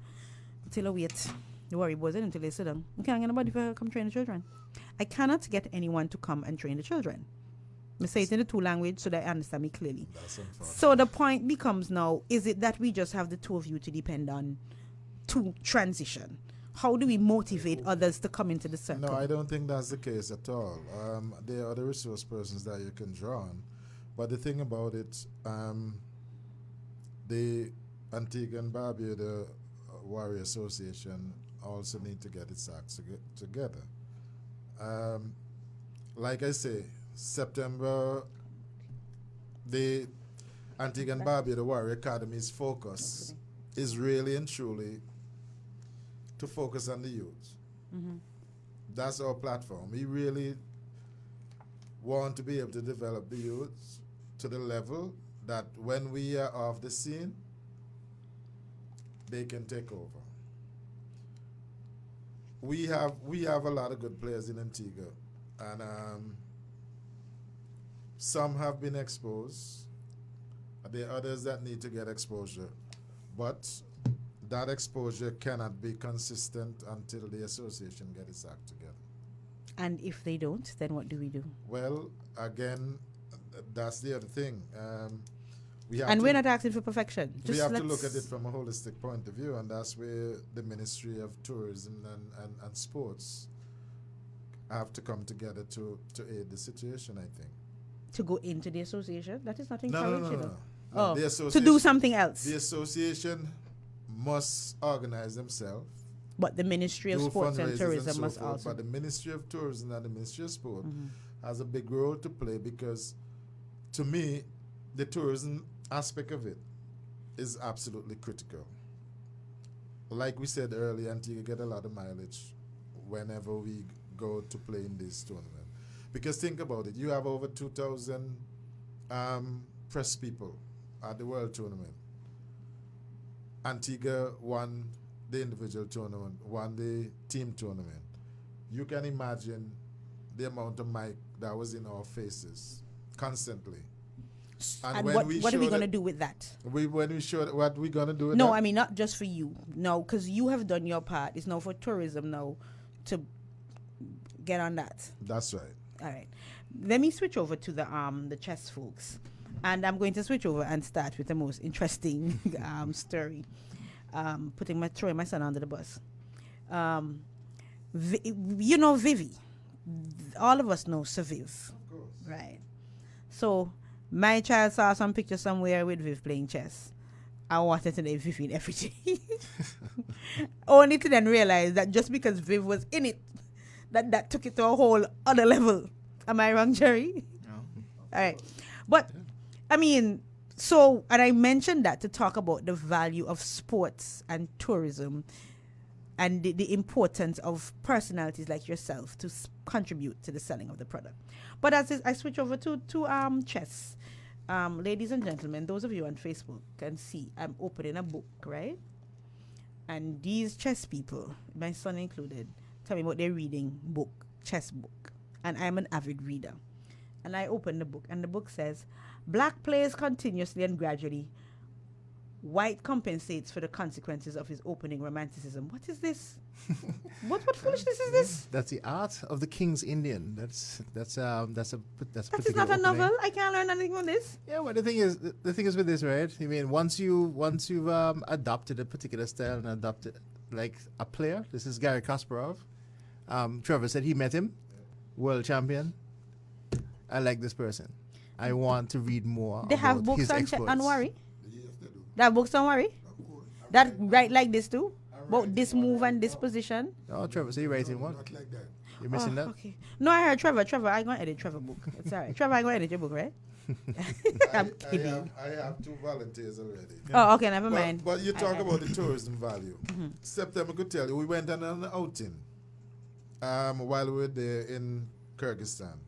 Until I wait. The Worry boards until they sit down. I can't get nobody to come train the children. I cannot get anyone to come and train the children. I say it in the two language so that I understand me clearly. So the point becomes now, is it that we just have the two of you to depend on to transition? How do we motivate others to come into the circle? No, I don't think that's the case at all. There are other resource persons that you can draw on. But the thing about it, the Antigua and Barbuda Warrior Association also need to get its acts together. Like I say, September, the Antigua and Barbuda Warrior Academy's focus is really and truly to focus on the youth. Mm-hmm. That's our platform. We really want to be able to develop the youth to the level that when we are off the scene, they can take over. We have a lot of good players in Antigua, and some have been exposed. There are others that need to get exposure, but that exposure cannot be consistent until the association gets its act together. And if they don't, then what do we do? Well, again, that's the other thing. We're not asking for perfection. We have to look at it from a holistic point of view, and that's where the Ministry of Tourism and Sports have to come together to aid the situation, I think. To go into the association? That is not encouraging. No. Oh, the to do something else. The association must organize themselves. But the Ministry of Sports and Tourism must also. But the Ministry of Tourism and the Ministry of Sport has a big role to play, because to me, the tourism aspect of it is absolutely critical. Like we said earlier, Antigua get a lot of mileage whenever we go to play in this tournament. Because think about it, you have over 2,000 press people at the World Tournament. Antigua won the individual tournament, won the team tournament. You can imagine the amount of mic that was in our faces constantly. And what are we going to do with that? When we showed what we're going to do with No, that? I mean, not just for you. No, because you have done your part. It's now for tourism now to get on that. That's right. All right. Let me switch over to the chess folks. And I'm going to switch over and start with the most interesting story. Throwing my son under the bus. You know Vivi. All of us know Sir Viv. Of course. Right. So my child saw some picture somewhere with Viv playing chess. I wanted to name Viv in everything. Only to then realize that just because Viv was in it, that took it to a whole other level. Am I wrong, Jerry? No. All right. But, I mean, so, and I mentioned that to talk about the value of sports and tourism and the importance of personalities like yourself to contribute to the selling of the product. But as I switch over to chess, ladies and gentlemen, those of you on Facebook can see I'm opening a book, right? And these chess people, my son included, tell me about their reading book, chess book. And I'm an avid reader. And I open the book, and the book says, Black plays continuously and gradually. White compensates for the consequences of his opening romanticism. What is this? what foolishness is this? That's the art of the King's Indian. That's a That is particular not a opening. novel. I can't learn anything from this. Yeah, well, the thing is with this, right? I mean, once you've adopted a particular style and adopted like a player. This is Gary Kasparov. Trevor said he met him, world champion. I like this person. I want to read more. They have about books his on exploits. Worry. Yes, they do. That books on Worry. Of course. That write like this too. About this move and this position. Oh, Trevor, so you're writing one? Not like that. You're missing that? Okay. No, I heard Trevor. I'm going to edit Trevor book. It's all right. Trevor, I'm going to edit your book, right? I'm kidding. I have 2 volunteers already. Oh, okay. Never mind. But you talk I- about the tourism value. September could tell you, we went on an outing while we were there in Kyrgyzstan.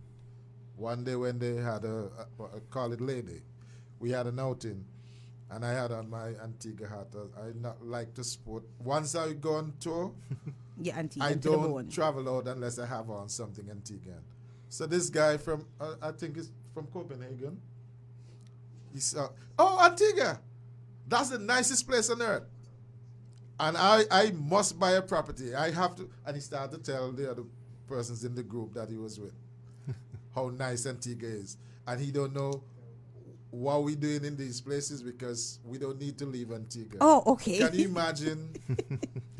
One day when they had call it lady, we had an outing, and I had on my Antigua hat. I not like to sport. Once I go on tour, Yeah, Antigua. I to the don't bone. travel out unless I have on something Antiguan. So this guy from, I think he's from Copenhagen, he saw, oh, Antigua, that's the nicest place on earth. And I must buy a property. I have to. And he started to tell the other persons in the group that he was with how nice Antigua is. And he don't know what we're doing in these places because we don't need to leave Antigua. Oh, okay. Can you imagine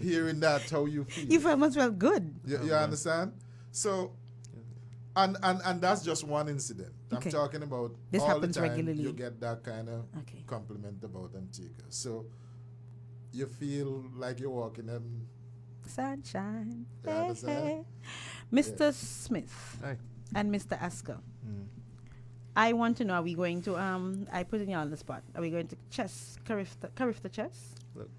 hearing that, how you feel? You felt much well good. You understand? So, and that's just one incident. Okay. I'm talking about This all happens the time regularly. you get that kind of Okay. compliment about Antigua. So, you feel like you're walking in. Sunshine. You Hey, understand? hey. Mr. Smith Hi. and Mr. Asker. I want to know, are we going to, I put you on the spot. Are we going to Carifta chess? Look,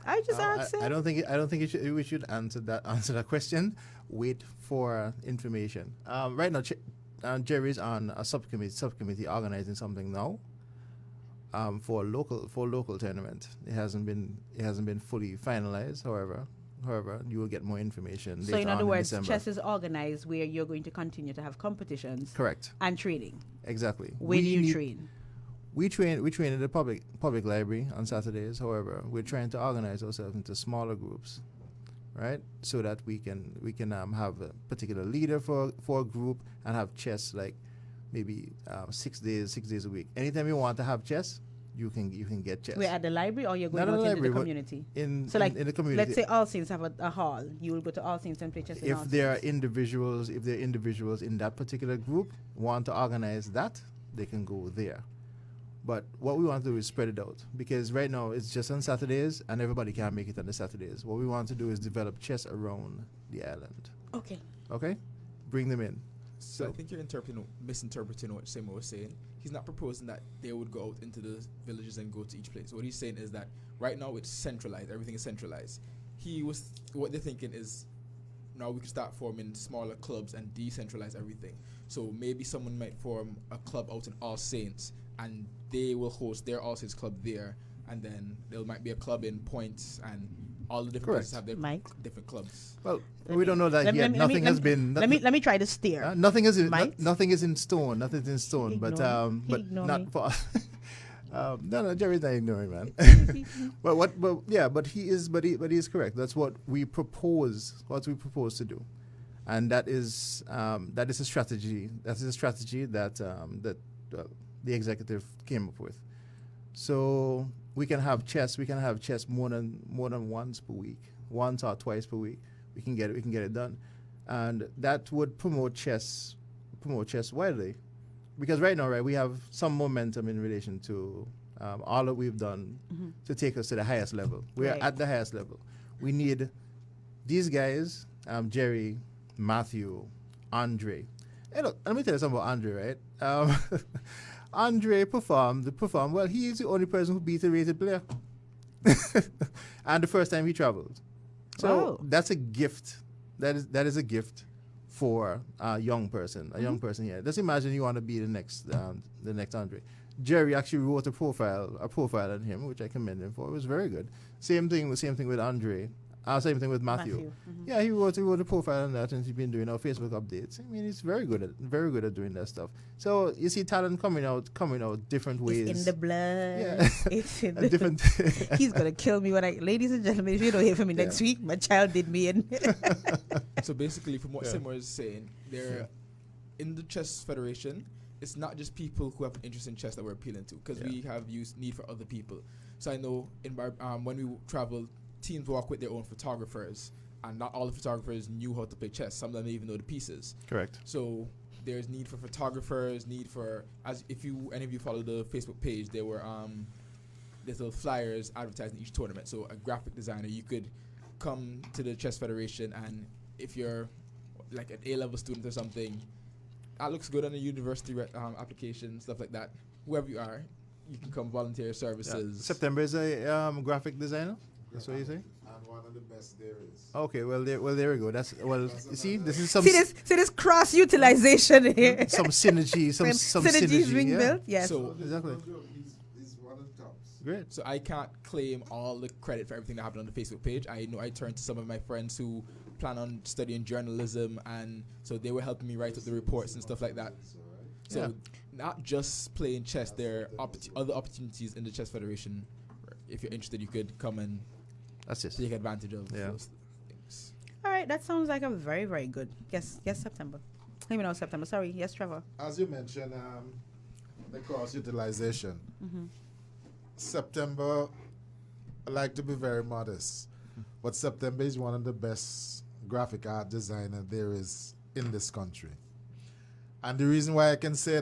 I just asked I it. don't think we should answer that question. Wait for information. Right now, Jerry's on a subcommittee organizing something now. For local tournament, it hasn't been fully finalized. However, you will get more information. So later in on other words, December. chess is organized where you're going to continue to have competitions. Correct. And trading. Exactly. Where do you train? We train in the public library on Saturdays. However, we're trying to organize ourselves into smaller groups, right? So that we can have a particular leader for a group and have chess like maybe 6 days a week. Anytime you want to have chess, you can get chess. We're at the library or you're going Not out at the into the library, but community? in the community. Let's say All Saints have a hall. You will go to All Saints and play chess in All If there are Saints. individuals in that particular group want to organize that, they can go there. But what we want to do is spread it out, because right now it's just on Saturdays and everybody can't make it on the Saturdays. What we want to do is develop chess around the island. Okay. Okay? Bring them in. So I think you're misinterpreting what Simo was saying. he's not proposing that they would go out into the villages and go to each place. What he's saying is that right now it's centralized. Everything is centralized. What they're thinking is now we can start forming smaller clubs and decentralize everything. So maybe someone might form a club out in All Saints, and they will host their All Saints club there, and then there might be a club in Points, and all the different places have their different clubs. Well, we don't know that yet. Nothing has been. Let me try to steer. Nothing is nothing is in stone. Nothing's in stone. But not for. No, Jerry's not ignoring, man. but he is correct. That's what we propose. What we propose to do, and that is a strategy. That is a strategy that the executive came up with. So we can have chess. We can have chess more than once per week, once or twice per week. We can get it done, and that would promote chess widely. Because right now, we have some momentum in relation to all that we've done to take us to the highest level. We are at the highest level. We need these guys, Jerry, Matthew, Andre. Hey, look, let me tell you something about Andre, right? Andre performed well. He is the only person who beat a rated player. And the first time he traveled. So that's a gift. That is a gift for a young person. A young person here. Just imagine you want to be the next Andre. Jerry actually wrote a profile on him, which I commend him for. It was very good. Same thing with Andre. Same thing with Matthew. Yeah, he wrote a profile on that, and he's been doing our Facebook updates. I mean, he's very good at doing that stuff. So you see talent coming out different ways. It's in the blood. Yeah. It's in the different. He's gonna kill me ladies and gentlemen. If you don't hear from me next week, my child did me in. So basically, from what Simmer is saying, they're in the Chess Federation. It's not just people who have an interest in chess that we're appealing to, because we have need for other people. So I know when we travel, teams walk with their own photographers, and not all the photographers knew how to play chess. Some of them didn't even know the pieces. Correct. So there's need for photographers, if any of you follow the Facebook page, there were there's little flyers advertising each tournament. So a graphic designer, you could come to the Chess Federation, and if you're like an A-level student or something, that looks good on a university application, stuff like that. Whoever you are, you can come volunteer your services. Yeah. September is a graphic designer. That's what you say? And one of the best there is. Okay, well there we go. You see, this is some this cross utilization here. Some synergy, some synergy being built. Yes. So exactly. He's one of the tops. Great. So I can't claim all the credit for everything that happened on the Facebook page. I know I turned to some of my friends who plan on studying journalism, and so they were helping me write up the reports and stuff like that. So not just playing chess, there are other opportunities in the Chess Federation. If you're interested, you could come and take advantage of those things. All right, that sounds like a very, very good. Yes, September. Let me know September. Sorry, yes, Trevor. As you mentioned, the cross utilization. September, I like to be very modest, but September is one of the best graphic art designer there is in this country. And the reason why I can say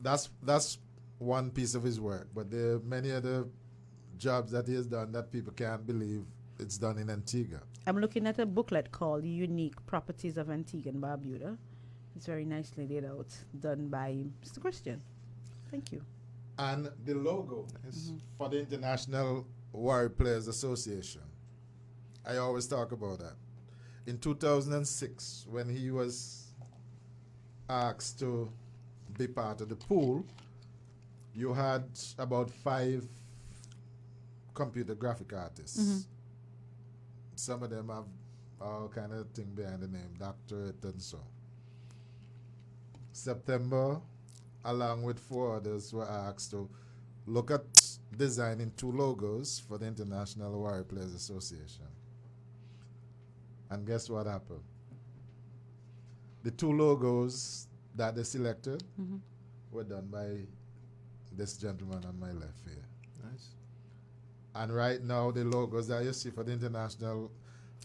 that's one piece of his work, but there are many other jobs that he has done that people can't believe it's done in Antigua. I'm looking at a booklet called The Unique Properties of Antigua and Barbuda. It's very nicely laid out, done by Mr. Christian. Thank you. And the logo is for the International Warrior Players Association. I always talk about that. In 2006, when he was asked to be part of the pool, you had about 5 computer graphic artists. Some of them have all kind of thing behind the name, doctorate and so. September, along with 4 others, were asked to look at designing 2 logos for the International Warrior Players Association. And guess what happened? The 2 logos that they selected were done by this gentleman on my left here. Nice. And right now, the logos that you see for the International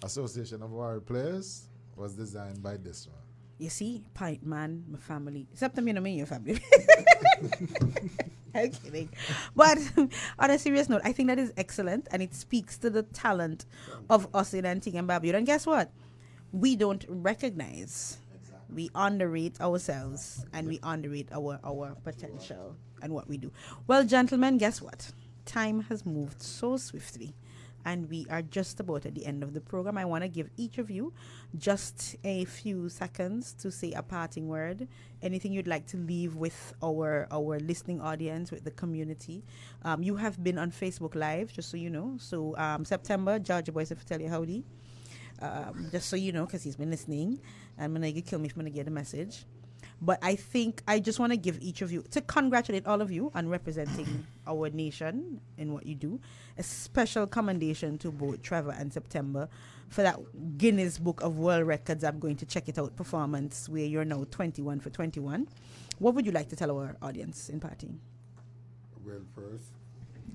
Association of Warrior Players was designed by this one. You see, Pint Man, my family. Except I mean your family. I'm kidding. But on a serious note, I think that is excellent, and it speaks to the talent of us in Antigua and Barbuda. And guess what? We don't recognize We underrate ourselves and we underrate our potential and what we do. Well, gentlemen, guess what? Time has moved so swiftly, and we are just about at the end of the program. I want to give each of you just a few seconds to say a parting word. Anything you'd like to leave with our listening audience, with the community. You have been on Facebook Live, just so you know. So September, Georgia Boys, if I tell you howdy. Just so you know, because he's been listening. I'm going to kill me if I'm going to get a message. But I think I just want to give each of you, to congratulate all of you on representing our nation in what you do. A special commendation to both Trevor and September for that Guinness Book of World Records, I'm going to check it out, performance where you're now 21 for 21. What would you like to tell our audience in parting? Well, first,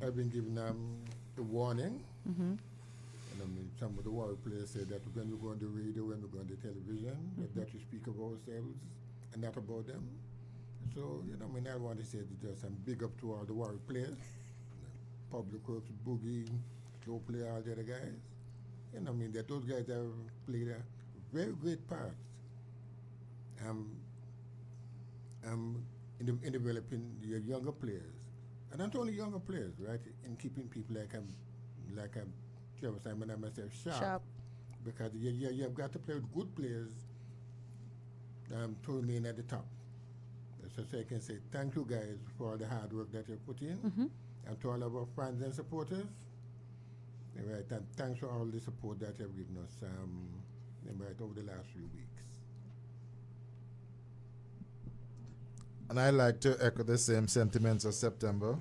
I've been given a warning. Mm-hmm. And I mean, some of the Warrior players said that when we go on the radio, when we go on the television, that we speak of ourselves and not about them. So, you know, I mean, I want to say just I'm big up to all the Warrior players, Public Works, Boogie, Joe Play, all the other guys. You know, I mean, that those guys have played a very great part in developing the younger players. And not only younger players, right, in keeping people like Trevor Simon and myself sharp. Because you've got to play with good players to remain at the top. So I can say thank you guys for all the hard work that you put in, and to all of our fans and supporters. Right, and thanks for all the support that you've given us right, over the last few weeks. And I like to echo the same sentiments of September.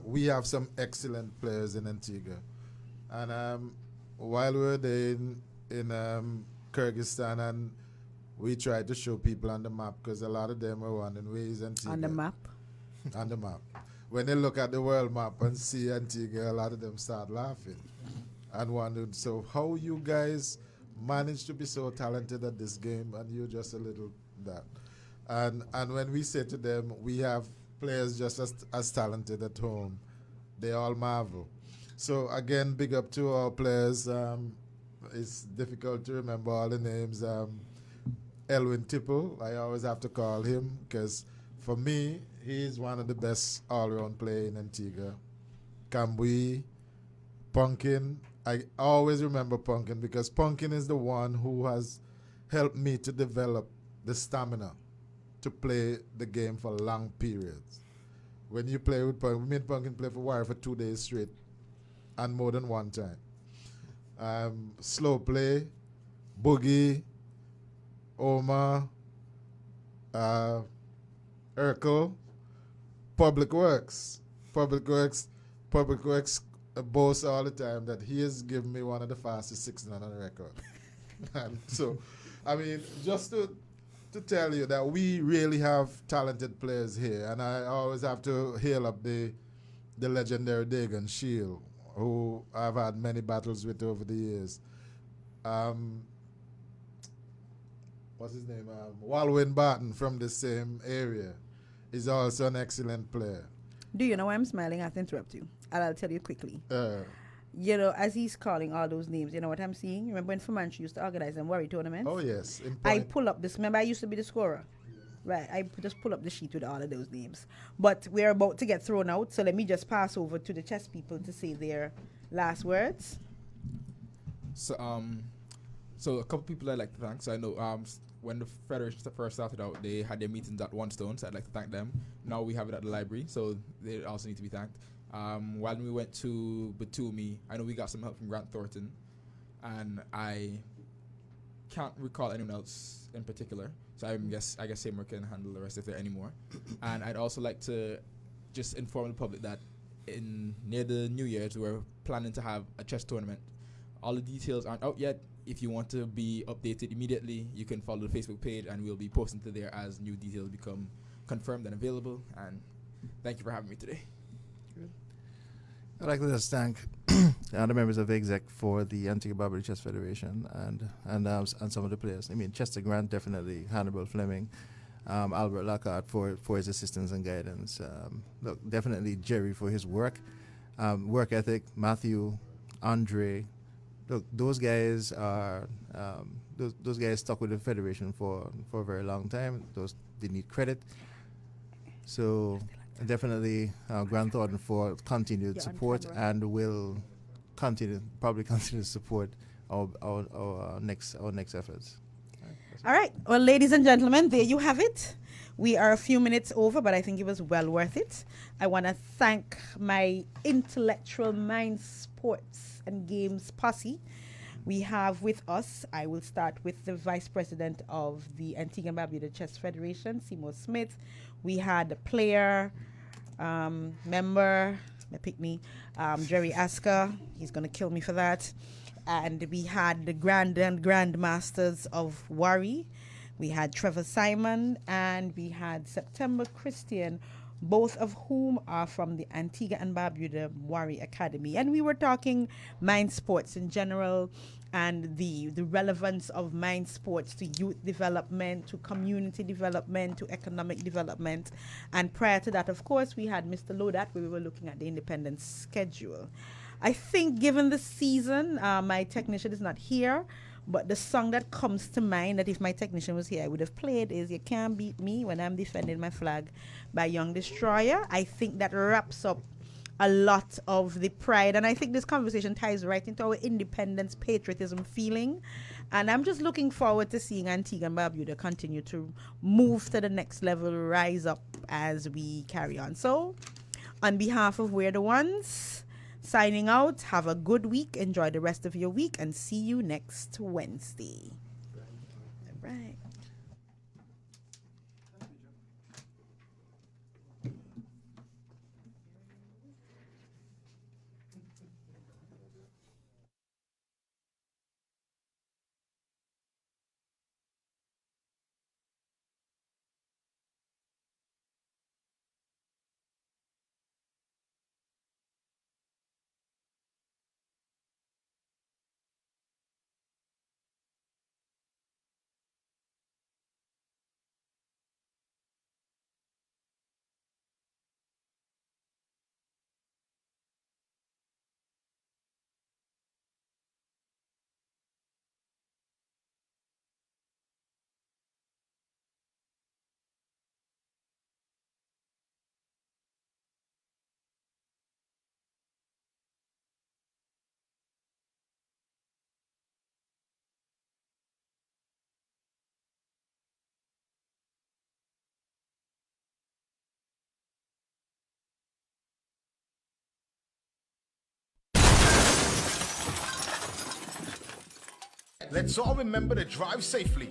We have some excellent players in Antigua. And while we were there in Kyrgyzstan, and we tried to show people on the map, because a lot of them were wondering where is Antigua. On the map? On the map. When they look at the world map and see Antigua, a lot of them start laughing and wondered, so how you guys managed to be so talented at this game and you just a little that. And when we say to them, we have players just as talented at home, they all marvel. So again, big up to our players. It's difficult to remember all the names. Elwin Tipple, I always have to call him, because for me, he's one of the best all-round players in Antigua. Kambui, Punkin. I always remember Punkin, because Punkin is the one who has helped me to develop the stamina to play the game for long periods. When you play with Punkin, me and Punkin play for Warrior for 2 days straight, and more than one time. Slow play, Boogie, Omar, Urkel, Public Works boasts all the time that he has given me one of the fastest 6-9 on the record. And so, I mean, just to tell you that we really have talented players here, and I always have to hail up the legendary Dagan Shield, who I've had many battles with over the years. What's his name? Walwyn Barton from the same area is also an excellent player. Do you know why I'm smiling? I have to interrupt you. And I'll tell you quickly. You know, as he's calling all those names, you know what I'm seeing? Remember when Fumanchu used to organize them Warrior tournaments? Oh, yes. I pull up this. Remember, I used to be the scorer. Right. I just pull up the sheet with all of those names. But we're about to get thrown out, so let me just pass over to the chess people to say their last words. So, so a couple people I'd like to thank. So I know when the Federation first started out, they had their meetings at One Stone, so I'd like to thank them. Now we have it at the library, so they also need to be thanked. While we went to Batumi, I know we got some help from Grant Thornton, and I can't recall anyone else in particular. So I guess Seymour can handle the rest if there are any more. And I'd also like to just inform the public that near the New Year's, we're planning to have a chess tournament. All the details aren't out yet. If you want to be updated immediately, you can follow the Facebook page, and we'll be posting to there as new details become confirmed and available. And thank you for having me today. Good. I'd like to just thank the members of the exec for the Antigua Barbuda Chess Federation and some of the players. I mean, Chester Grant, definitely, Hannibal Fleming, Albert Lockhart for his assistance and guidance. Look, definitely Jerry for his work ethic, Matthew, Andre, look, those guys are those guys stuck with the federation for a very long time. Those they need credit. So definitely Grant Thornton for continued support and will probably continue to support our next efforts. All right. Well, ladies and gentlemen, there you have it. We are a few minutes over, but I think it was well worth it. I want to thank my intellectual mind sports and games posse. We have with us, I will start with the Vice President of the Antigua and Barbuda Chess Federation, Seymour Smith. We had the player, member, my pick me, Jerry Asker. He's going to kill me for that. And we had the Grand and Grandmasters of Worry. We had Trevor Simon and we had September Christian, both of whom are from the Antigua and Barbuda Worry Academy. And we were talking mind sports in general and the relevance of mind sports to youth development, to community development, to economic development. And prior to that, of course, we had Mr. Lodat, where we were looking at the independence schedule. I think given the season, my technician is not here, but the song that comes to mind that if my technician was here, I would have played is You Can't Beat Me When I'm Defending My Flag by Young Destroyer. I think that wraps up a lot of the pride, and I think this conversation ties right into our independence patriotism feeling, and I'm just looking forward to seeing Antigua and Barbuda continue to move to the next level, rise up as we carry on. So on behalf of We're the Ones, signing out, have a good week, enjoy the rest of your week, and see you next Wednesday. All right. Let's all remember to drive safely.